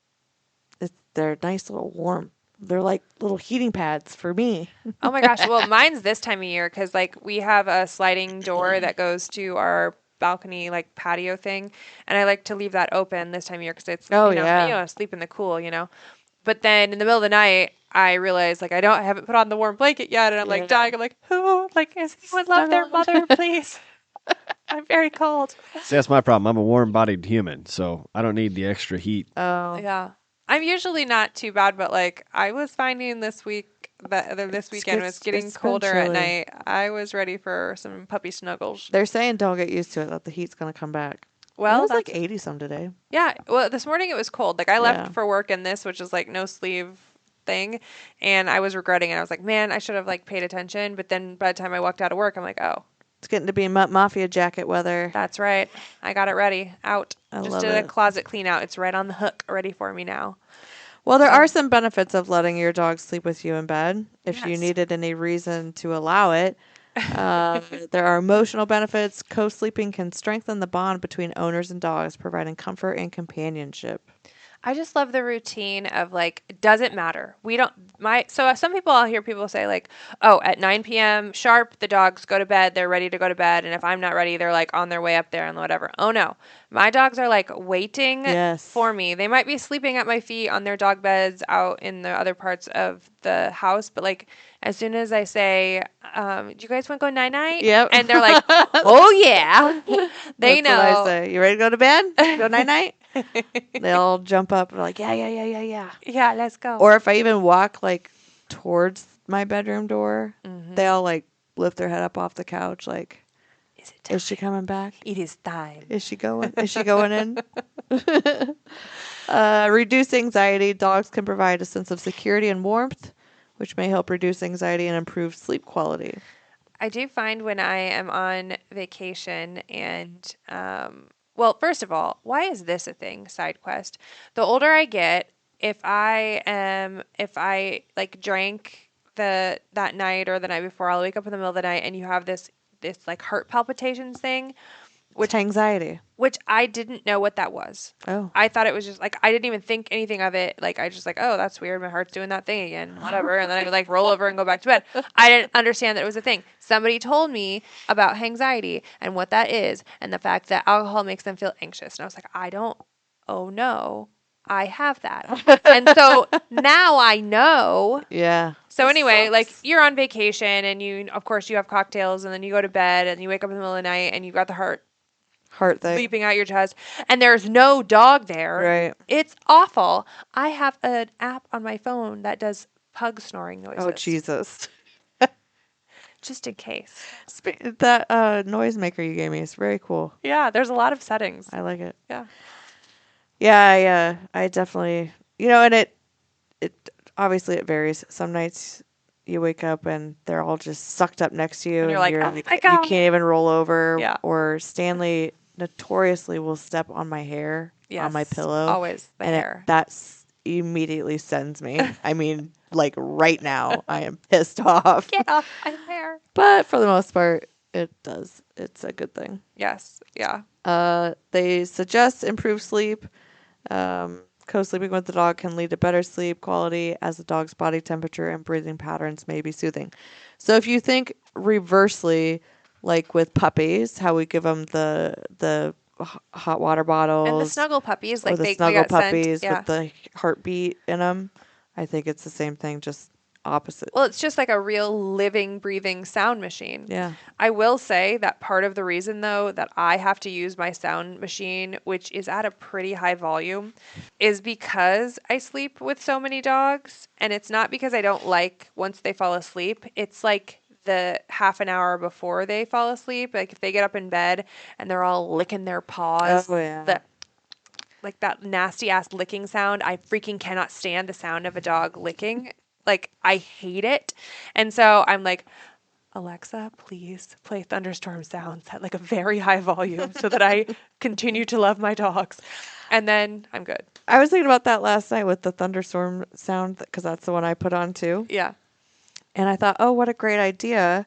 they're nice little warm. They're like little heating pads for me. Oh my gosh. Well, mine's this time of year because like we have a sliding door that goes to our balcony like patio thing, and I like to leave that open this time of year because it's sleep in the cool. But then in the middle of the night, I realize like I haven't put on the warm blanket yet, and I'm like dying. I'm like, who? Like, is anyone love their mother, please? I'm very cold. See, that's my problem. I'm a warm-bodied human, so I don't need the extra heat. Oh. Yeah. I'm usually not too bad, but like I was finding this weekend was getting colder at night. I was ready for some puppy snuggles. They're saying don't get used to it, that the heat's going to come back. Well, it was like 80 some today. Yeah. Well, this morning it was cold. Like I left for work in this, which is like no sleeve thing, and I was regretting it. I was like, man, I should have like paid attention. But then by the time I walked out of work, I'm like, oh, it's getting to be mafia jacket weather. That's right. I got it ready. Out. I Just love did a it. closet clean out. It's right on the hook, ready for me now. Well, there are some benefits of letting your dog sleep with you in bed. If you Yes. needed any reason to allow it, there are emotional benefits. Co-sleeping can strengthen the bond between owners and dogs, providing comfort and companionship. I just love the routine of like, it doesn't matter. So some people, I'll hear people say like, oh, at 9 p.m. sharp, the dogs go to bed. They're ready to go to bed. And if I'm not ready, they're like on their way up there and whatever. Oh no, my dogs are like waiting for me. They might be sleeping at my feet on their dog beds out in the other parts of the house. But like, as soon as I say, do you guys want to go night-night? Yep. And they're like, oh yeah. They That's what I know. say. You ready to go to bed? Go night-night? They'll jump up and like, yeah. Yeah, let's go. Or if I even walk like towards my bedroom door, they'll like lift their head up off the couch like, is she coming back? It is time. Is she going? Is she going in? Reduce anxiety. Dogs can provide a sense of security and warmth, which may help reduce anxiety and improve sleep quality. I do find when I am on vacation and, well, first of all, why is this a thing? Side quest. The older I get, if I like drank that night or the night before, I'll wake up in the middle of the night and you have this like heart palpitations thing, Which anxiety? which I didn't know what that was. Oh. I thought it was just like, I didn't even think anything of it. Like, I just like, oh, that's weird. My heart's doing that thing again, whatever. And then I would like roll over and go back to bed. I didn't understand that it was a thing. Somebody told me about anxiety and what that is and the fact that alcohol makes them feel anxious. And I was like, oh no, I have that. And so now I know. Yeah. So anyway, like you're on vacation and of course you have cocktails and then you go to bed and you wake up in the middle of the night and you've got the heart thing. sleeping out your chest and there's no dog there. Right. It's awful. I have an app on my phone that does pug snoring noises. Oh, Jesus. Just in case. That noisemaker you gave me is very cool. Yeah, there's a lot of settings. I like it. Yeah. Yeah, I definitely, and it obviously it varies. Some nights you wake up and they're all just sucked up next to you And you're like, oh my you God. can't even roll over. Yeah. Or Stanley notoriously will step on my hair, on my Yes, pillow. always the hair. That's immediately sends me. I mean, like right now, I am pissed off. Get off my hair. But for the most part, it does. It's a good thing. Yes. Yeah. They suggest improved sleep. Co-sleeping with the dog can lead to better sleep quality as the dog's body temperature and breathing patterns may be soothing. So if you think reversely, like with puppies, how we give them the hot water bottles And the snuggle puppies, or like the they snuggle got sent. puppies Yeah. with the heartbeat in them, I think it's the same thing, just opposite. Well, it's just like a real living, breathing sound machine. Yeah. I will say that part of the reason, though, that I have to use my sound machine, which is at a pretty high volume, is because I sleep with so many dogs. And it's not because I don't like once they fall asleep. It's like the half an hour before they fall asleep. Like if they get up in bed and they're all licking their paws. Oh, yeah. Like that nasty ass licking sound. I freaking cannot stand the sound of a dog licking. Like, I hate it. And so I'm like, Alexa, please play thunderstorm sounds at like a very high volume so that I continue to love my dogs. and then I'm good. I was thinking about that last night with the thunderstorm sound because that's the one I put on too. Yeah. And I thought, oh, what a great idea.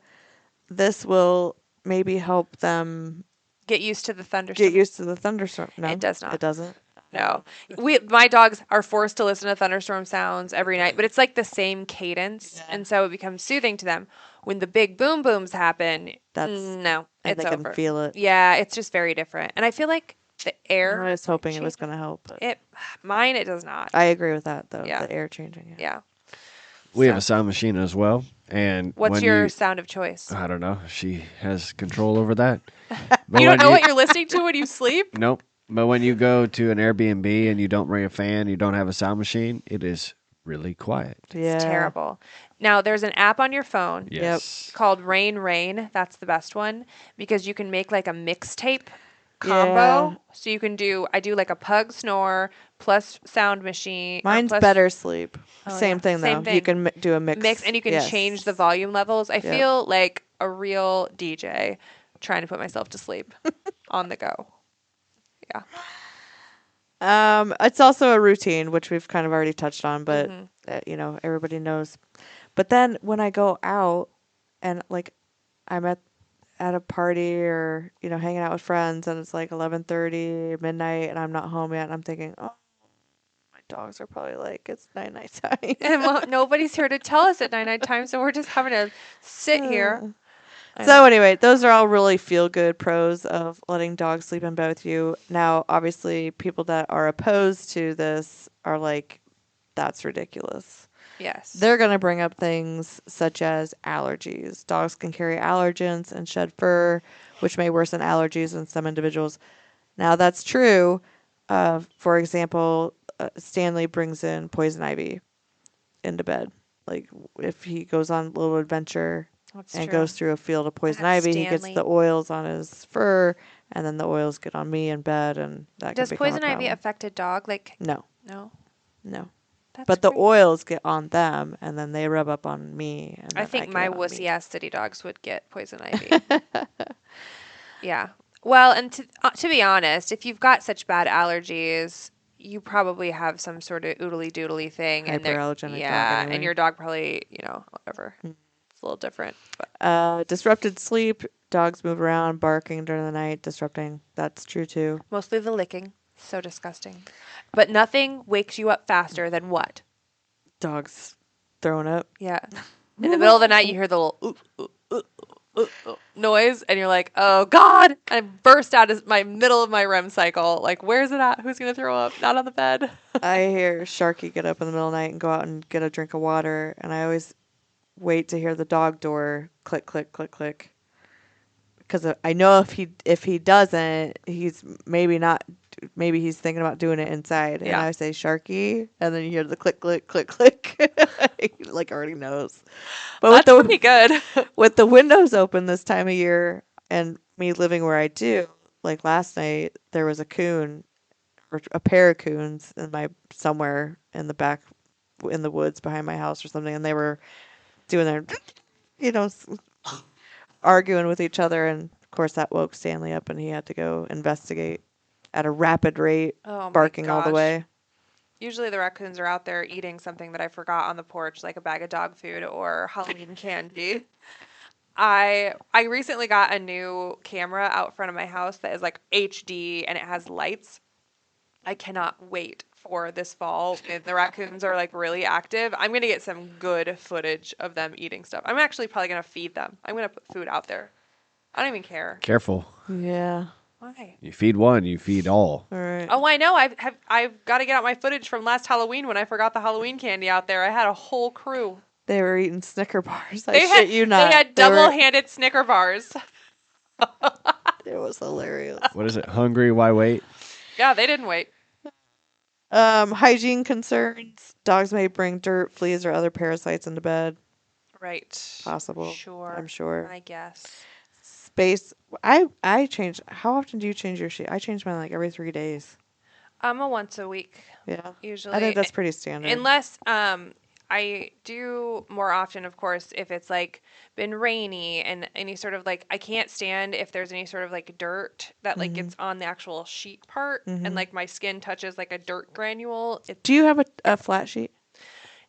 This will maybe help them Get used to the thunderstorm. get used to the thunderstorm. No, It does not. It doesn't. No. My dogs are forced to listen to thunderstorm sounds every night, but it's like the same cadence, and so it becomes soothing to them. When the big boom booms happen, no, And it's they over. can feel it. Yeah, it's just very different. And I feel like the air I was hoping it was going to help. But mine it does not. I agree with that, though. Yeah. The air changing. Yeah. We have a sound machine as well. And What's when your sound of choice? I don't know. She has control over that. But You don't when know what you're listening to when you sleep? Nope. But when you go to an Airbnb and you don't bring a fan, you don't have a sound machine, it is really quiet. Yeah. It's terrible. Now, there's an app on your phone Yes. called Rain Rain. That's the best one because you can make like a mixtape combo. Yeah. So you can I do like a pug snore plus sound machine. Mine's plus better sleep. Oh, Same yeah. thing, though. Same thing. You can do a mix. and you can Yes. change the volume levels. I feel like a real DJ trying to put myself to sleep on the go. Yeah. It's also a routine, which we've kind of already touched on, but Mm-hmm. everybody knows. But then when I go out and like I'm at a party or hanging out with friends and it's like 11:30 midnight and I'm not home yet and I'm thinking, oh, my dogs are probably like it's night time. And nobody's here to tell us at night time, so we're just having to sit here. So anyway, those are all really feel-good pros of letting dogs sleep in bed with you. Now, obviously, people that are opposed to this are like, that's ridiculous. Yes. They're going to bring up things such as allergies. Dogs can carry allergens and shed fur, which may worsen allergies in some individuals. Now, that's true. For example, Stanley brings in poison ivy into bed. Like, if he goes on a little adventure That's and true. goes through a field of poison That's ivy, he gets Stanley. the oils on his fur, and then the oils get on me in bed, and that Does can become poison a ivy problem. affect a dog? Like, No, no. no. That's But the great. oils get on them, and then they rub up on me. And I then think get my it on wussy me. ass city dogs would get poison ivy. Yeah. Well, and to be honest, if you've got such bad allergies, you probably have some sort of oodly doodly thing, and Hyperallergenic dog yeah, anyway. and your dog probably, whatever. Mm. It's a little different, but Disrupted sleep. Dogs move around, barking during the night, disrupting. That's true too. mostly the licking. So disgusting. But nothing wakes you up faster than what? Dogs throwing up. Yeah. In the middle of the night, you hear the little noise, and you're like, "Oh God!" And I burst out of my middle of my REM cycle. Like, where's it at? Who's gonna throw up? Not on the bed. I hear Sharky get up in the middle of the night and go out and get a drink of water, and I always wait to hear the dog door click, click, click, click. Because I know if he doesn't, he's maybe not. Maybe he's thinking about doing it inside. And Yeah. I say Sharky, and then you hear the click, click, click, click. He like already knows. But That's pretty good. with the windows open this time of year, and me living where I do, like last night there was a coon or a pair of coons somewhere in the back in the woods behind my house or something, and they were doing their arguing with each other, and of course that woke Stanley up and he had to go investigate at a rapid rate, Oh my barking all the gosh. way. Usually the raccoons are out there eating something that I forgot on the porch, like a bag of dog food or Halloween candy. I recently got a new camera out front of my house that is like HD and it has lights. I cannot wait for this fall when the raccoons are like really active. I'm gonna get some good footage of them eating stuff. I'm actually probably gonna feed them. I'm gonna put food out there. I don't even care. Careful. Yeah. Why? You feed one, you feed all. All right. Oh, I know. I've got to get out my footage from last Halloween when I forgot the Halloween candy out there. I had a whole crew. They were eating Snicker bars. They Shit you not. They had They were- double-handed Snicker bars. It was hilarious. What is it? Hungry? Why wait? Yeah, they didn't wait. Hygiene concerns. Dogs may bring dirt, fleas, or other parasites into bed. Right. Possible. Sure. I'm sure. I guess. Space. I change. How often do you change your sheet? I change mine like every 3 days. I'm a once a week Yeah. usually. I think that's pretty standard. Unless I do more often, of course, if it's like been rainy and any sort of like I can't stand if there's any sort of like dirt that like gets on the actual sheet part and like my skin touches like a dirt granule. Do you have a flat sheet?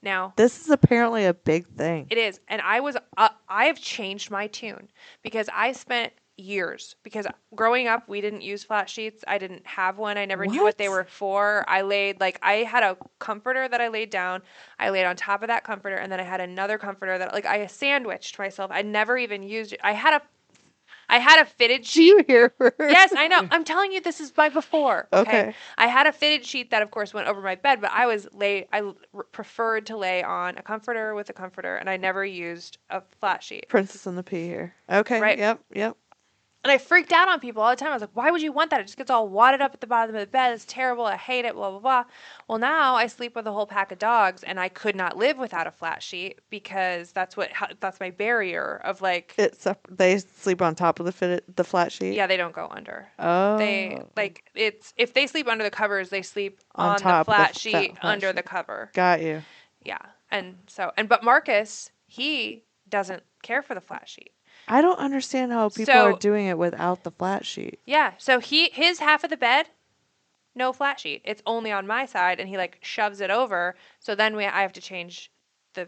Now This is apparently a big thing. it is, and I have changed my tune because I spent years because growing up we didn't use flat sheets. I didn't have one. I never knew what they What? were for. I laid like I had a comforter that I laid down. I laid on top of that comforter, and then I had another comforter that like I sandwiched myself. I never even used it. I had a fitted Do sheet. you hear her? Yes, I know. I'm telling you, this is my before. Okay. I had a fitted sheet that, of course, went over my bed, but preferred to lay on a comforter with a comforter, and I never used a flat sheet. Princess and the Pea here. Okay. Right. Yep. And I freaked out on people all the time. I was like, why would you want that? It just gets all wadded up at the bottom of the bed. It's terrible. I hate it, blah, blah, blah. Well, now I sleep with a whole pack of dogs, and I could not live without a flat sheet because that's my barrier of like, They sleep on top of the flat sheet. yeah, they don't go under. Oh. They if they sleep under the covers, they sleep On on top the of the flat sheet flat under the sheet. cover. Got you. Yeah. But Marcus, he doesn't care for the flat sheet. I don't understand how people So- are doing it without the flat sheet. Yeah. So his half of the bed, no flat sheet. It's only on my side, and he like shoves it over. So then I have to change the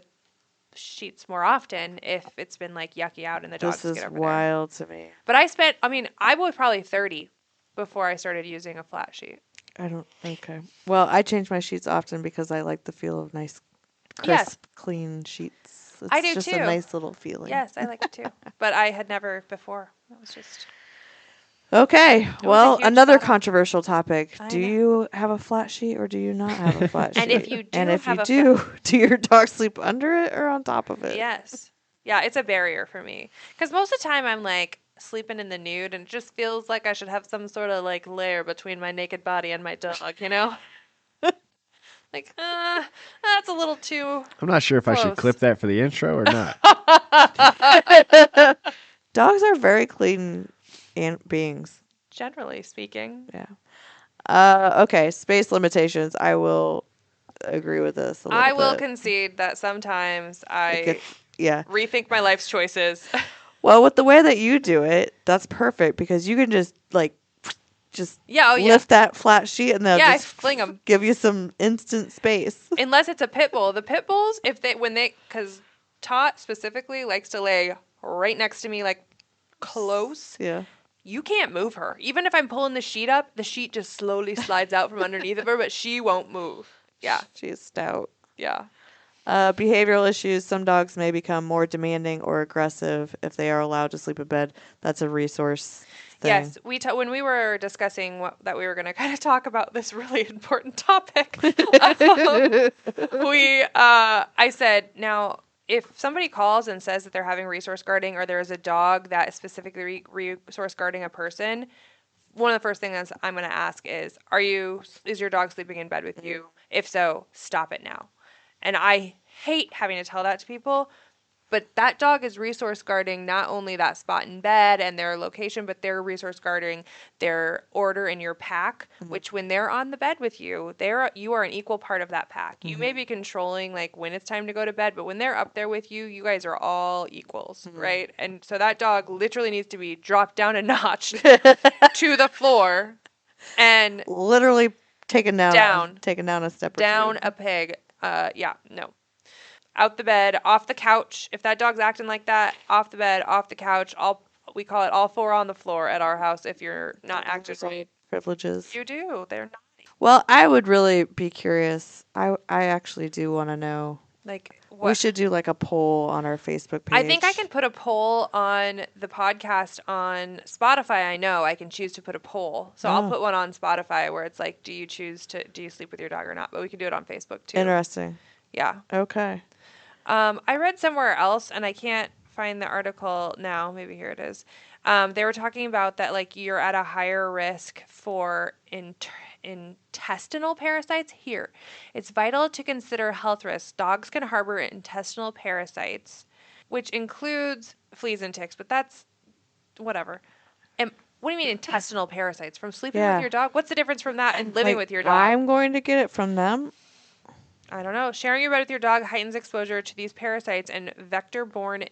sheets more often if it's been like yucky out and the dogs This get is over there. wild to me. But I was probably 30 before I started using a flat sheet. Okay. Well, I change my sheets often because I like the feel of nice, crisp, Yes. clean sheets. It's I do just too. a nice little feeling. Yes, I like it too. But I had never before. That was just. Okay. a Well, huge another thought. controversial topic. I Do know. you have a flat sheet or do you not have a flat sheet? And if you do and if have you a do, do your dogs sleep under it or on top of it? Yes. Yeah, it's a barrier for me. Because most of the time I'm like sleeping in the nude and it just feels like I should have some sort of like layer between my naked body and my dog, you know? Like, that's a little too. I'm not sure if I should Close. clip that for the intro or not. Dogs are very clean beings. Generally speaking. Yeah. Okay. Space limitations. I will agree with this a little I will bit. concede that sometimes I Yeah. rethink my life's choices. Well, with the way that you do it, that's perfect because you can just Yeah, lift that flat sheet and they'll Yeah, I just fling 'em. give you some instant space. Unless it's a pit bull. The pit bulls, because Tot specifically likes to lay right next to me, like close. Yeah. You can't move her. Even if I'm pulling the sheet up, the sheet just slowly slides out from underneath of her, but she won't move. Yeah, She is stout. yeah. Behavioral issues. Some dogs may become more demanding or aggressive if they are allowed to sleep in bed. That's a resource thing. Yes, when we were discussing that we were going to kind of talk about this really important topic, I said, now, if somebody calls and says that they're having resource guarding or there's a dog that is specifically resource guarding a person, one of the first things I'm going to ask is your dog sleeping in bed with you? If so, stop it now. And I hate having to tell that to people, but that dog is resource guarding not only that spot in bed and their location, but they're resource guarding their order in your pack, which when they're on the bed with you, you are an equal part of that pack. You may be controlling like when it's time to go to bed, but when they're up there with you, you guys are all equals, right? And so that dog literally needs to be dropped down a notch to the floor and Literally taken down a step or down two. a peg. No. Out the bed, off the couch. If that dog's acting like that, off the bed, off the couch. We call it all four on the floor at our house if you're not acting right. Privileges. You do. They're not. Well, I would really be curious. I actually do want to know. Like, what? We should do like a poll on our Facebook page. I think I can put a poll on the podcast on Spotify. I know I can choose to put a poll. So I'll put one on Spotify where it's like, do you sleep with your dog or not? But we can do it on Facebook too. Interesting. Yeah. Okay. I read somewhere else, and I can't find the article now. Maybe here it is. They were talking about that, like, you're at a higher risk for intestinal parasites. Here, it's vital to consider health risks. Dogs can harbor intestinal parasites, which includes fleas and ticks, but that's whatever. And what do you mean intestinal parasites? From sleeping with your dog? What's the difference from that and living with your dog? I'm going to get it from them. I don't know. Sharing your bed with your dog heightens exposure to these parasites and vector-borne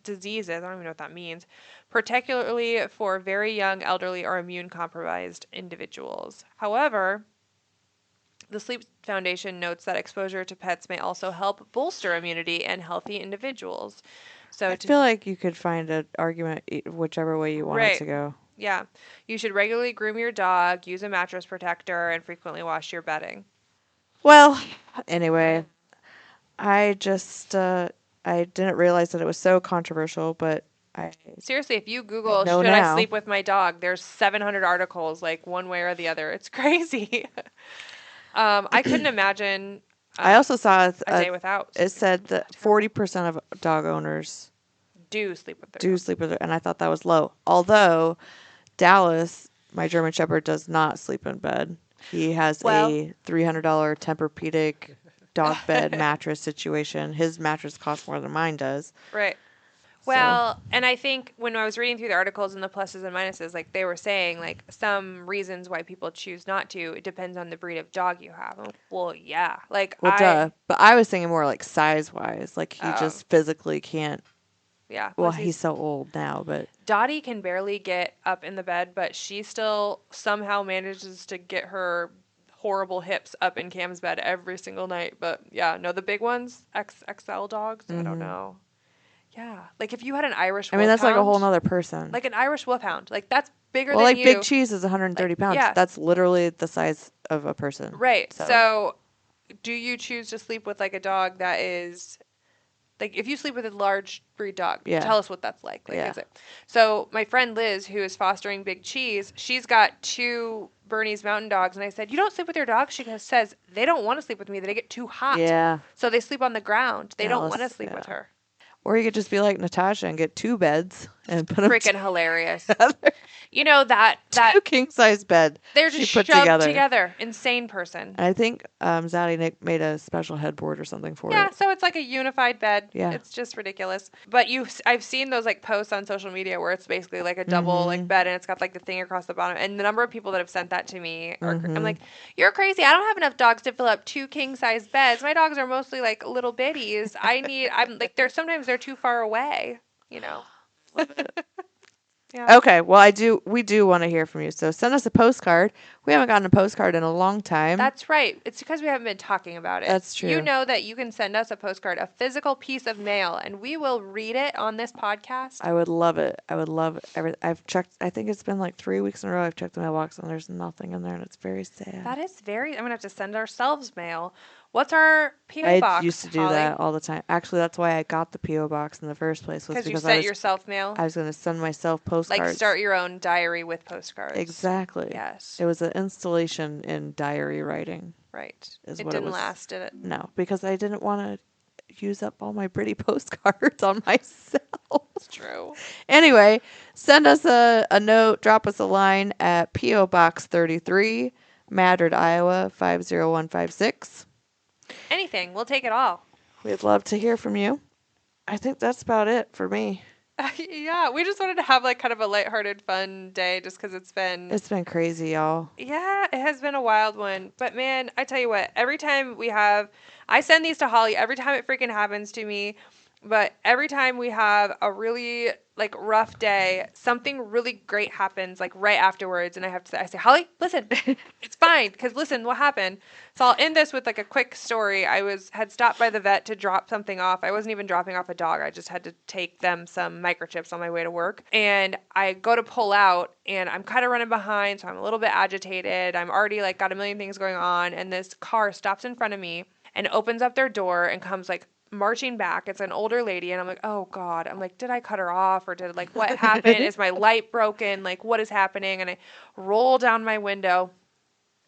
diseases. I don't even know what that means. Particularly for very young, elderly, or immune-compromised individuals. However, the Sleep Foundation notes that exposure to pets may also help bolster immunity in healthy individuals. So I feel like you could find an argument whichever way you want it right. to go. Yeah. You should regularly groom your dog, use a mattress protector, and frequently wash your bedding. Well, anyway, I just I didn't realize that it was so controversial, but I Seriously, if you Google, know should I now. sleep with my dog? There's 700 articles, like one way or the other. It's crazy. I couldn't imagine I also saw a day without. it said that 40% of dog owners Do sleep with their do dog. sleep with it, and I thought that was low. Although Dallas, my German Shepherd, does not sleep in bed. He has Well- a $300 Tempur-Pedic dog bed mattress situation. His mattress costs more than mine does. Right. Well, and I think when I was reading through the articles and the pluses and minuses, like they were saying, like some reasons why people choose not to, it depends on the breed of dog you have. Well, yeah. Like Well, duh. But I was thinking more like size-wise. Like he Oh. just physically can't. Yeah. Well, Was he- he's so old now, but Dottie can barely get up in the bed, but she still somehow manages to get her horrible hips up in Cam's bed every single night. But yeah, no, the big ones, XL dogs, I don't know. Yeah, like if you had an Irish I mean that's like a whole wolfhound, nother person. like an Irish wolfhound, like that's bigger well, than like you. Big Cheese is 130 pounds. yeah. That's literally the size of a person. Right. So, do you choose to sleep with like a dog that is like if you sleep with a large breed dog, Yeah. tell us what that's like. Like Yeah. is it? So, my friend Liz, who is fostering Big Cheese, she's got 2 Bernese Mountain Dogs, and I said, "You don't sleep with your dogs?" She says, "They don't want to sleep with me. They get too hot. Yeah. So they sleep on the ground. They don't want to Dallas, sleep with yeah. her." Or you could just be like Natasha and get 2 beds and put them Freaking hilarious. together. You know that 2 king size bed. they're she just put shoved together. Insane person. And I think Zaddy Nick made a special headboard or something for Yeah, it. so it's like a unified bed. Yeah. It's just ridiculous. But I've seen those like posts on social media where it's basically like a double like bed and it's got like the thing across the bottom. And the number of people that have sent that to me are, I'm like, you're crazy. I don't have enough dogs to fill up 2 king size beds. My dogs are mostly like little bitties. I'm like sometimes they're too far away, you know. Yeah. Okay, well we do want to hear from you. So send us a postcard. We haven't gotten a postcard in a long time. That's right. It's because we haven't been talking about it. That's true. You know that you can send us a postcard, a physical piece of mail, and we will read it on this podcast. I would love it. I would love I've checked. I think it's been like 3 weeks in a row. I've checked the mailbox and there's nothing in there, and it's very sad. That is I'm gonna have to send ourselves mail. What's our PO I box? used to do Holly? that all the time. Actually, that's why I got the PO box in the first place. Was Because you because sent yourself mail. I was going to send myself postcards. Like start your own diary with postcards. Exactly. Yes. It was an installation in diary writing. Right. Is It what it didn't was. last, did it? No, because I didn't want to use up all my pretty postcards on myself. It's true. Anyway, send us a note, drop us a line at P.O. Box 33, Madrid, Iowa 50156. Anything. We'll take it all. We'd love to hear from you. I think that's about it for me. Yeah, we just wanted to have like kind of a lighthearted, fun day just because it's been crazy, y'all. Yeah, it has been a wild one. But man, I tell you what, every time I send these to Holly, every time it freaking happens to me, but every time we have a really like rough day, something really great happens like right afterwards. And I say, Holly, listen, it's fine. Because listen, what happened? So I'll end this with like a quick story. I had stopped by the vet to drop something off. I wasn't even dropping off a dog. I just had to take them some microchips on my way to work. And I go to pull out and I'm kind of running behind. So I'm a little bit agitated. I'm already like got a million things going on. And this car stops in front of me and opens up their door and comes like marching back. It's an older lady and I'm like, oh God. I'm like, did I cut her off or did like what happened? Is my light broken? Like what is happening? And I roll down my window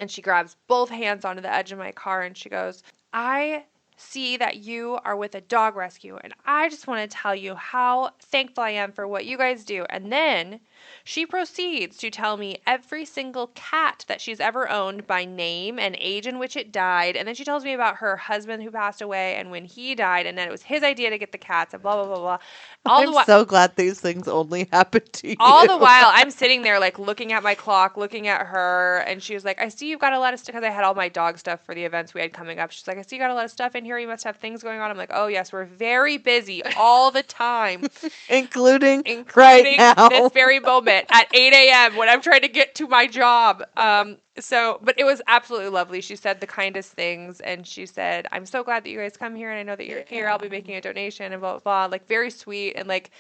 and she grabs both hands onto the edge of my car and she goes, I see that you are with a dog rescue and I just want to tell you how thankful I am for what you guys do. And then She proceeds to tell me every single cat that she's ever owned by name and age in which it died. And then she tells me about her husband who passed away and when he died, and then it was his idea to get the cats and blah, blah, blah, blah. I'm so glad these things only happen to you. All the while, I'm sitting there, like, looking at my clock, looking at her, and she was like, I see you've got a lot of stuff, because I had all my dog stuff for the events we had coming up. She's like, I see you got a lot of stuff in here. You must have things going on. I'm like, oh, yes, we're very busy all the time. Including right now. This very moment at 8 a.m. when I'm trying to get to my job. But it was absolutely lovely. She said the kindest things, and she said, I'm so glad that you guys come here, and I know that you're here. I'll be making a donation, and blah, blah, blah. Like, very sweet, and, like,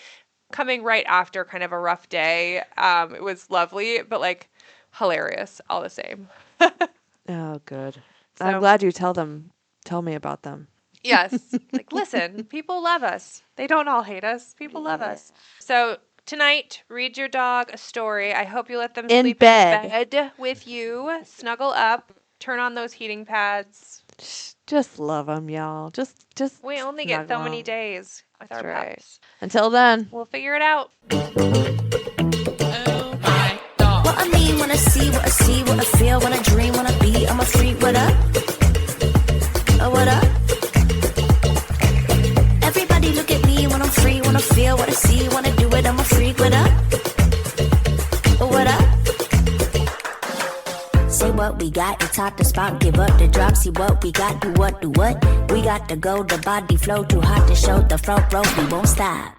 coming right after kind of a rough day. It was lovely, but, like, hilarious all the same. Oh, good. So- I'm glad you tell me about them. Yes. Like, listen, people love us. They don't all hate us. People love us. So tonight, read your dog a story. I hope you let them In sleep bed. in bed with you. Snuggle up. Turn on those heating pads. Just love them, y'all. Just. We only get so snuggle many 'em. days with our That's right. pups. Until then. We'll figure it out. Oh my dog. What I mean when I see, what I see, what I feel, when I dream, when I be, I'm a freak, what up? Oh, what up? Everybody look at me when I'm free, when I feel, what I see, when I do it, I'm a freak, what up? Oh, what up? Say what we got, it's hot to spot, give up the drop, see what we got, do what, do what? We got to go, the body flow, too hot to show, the front row, we won't stop.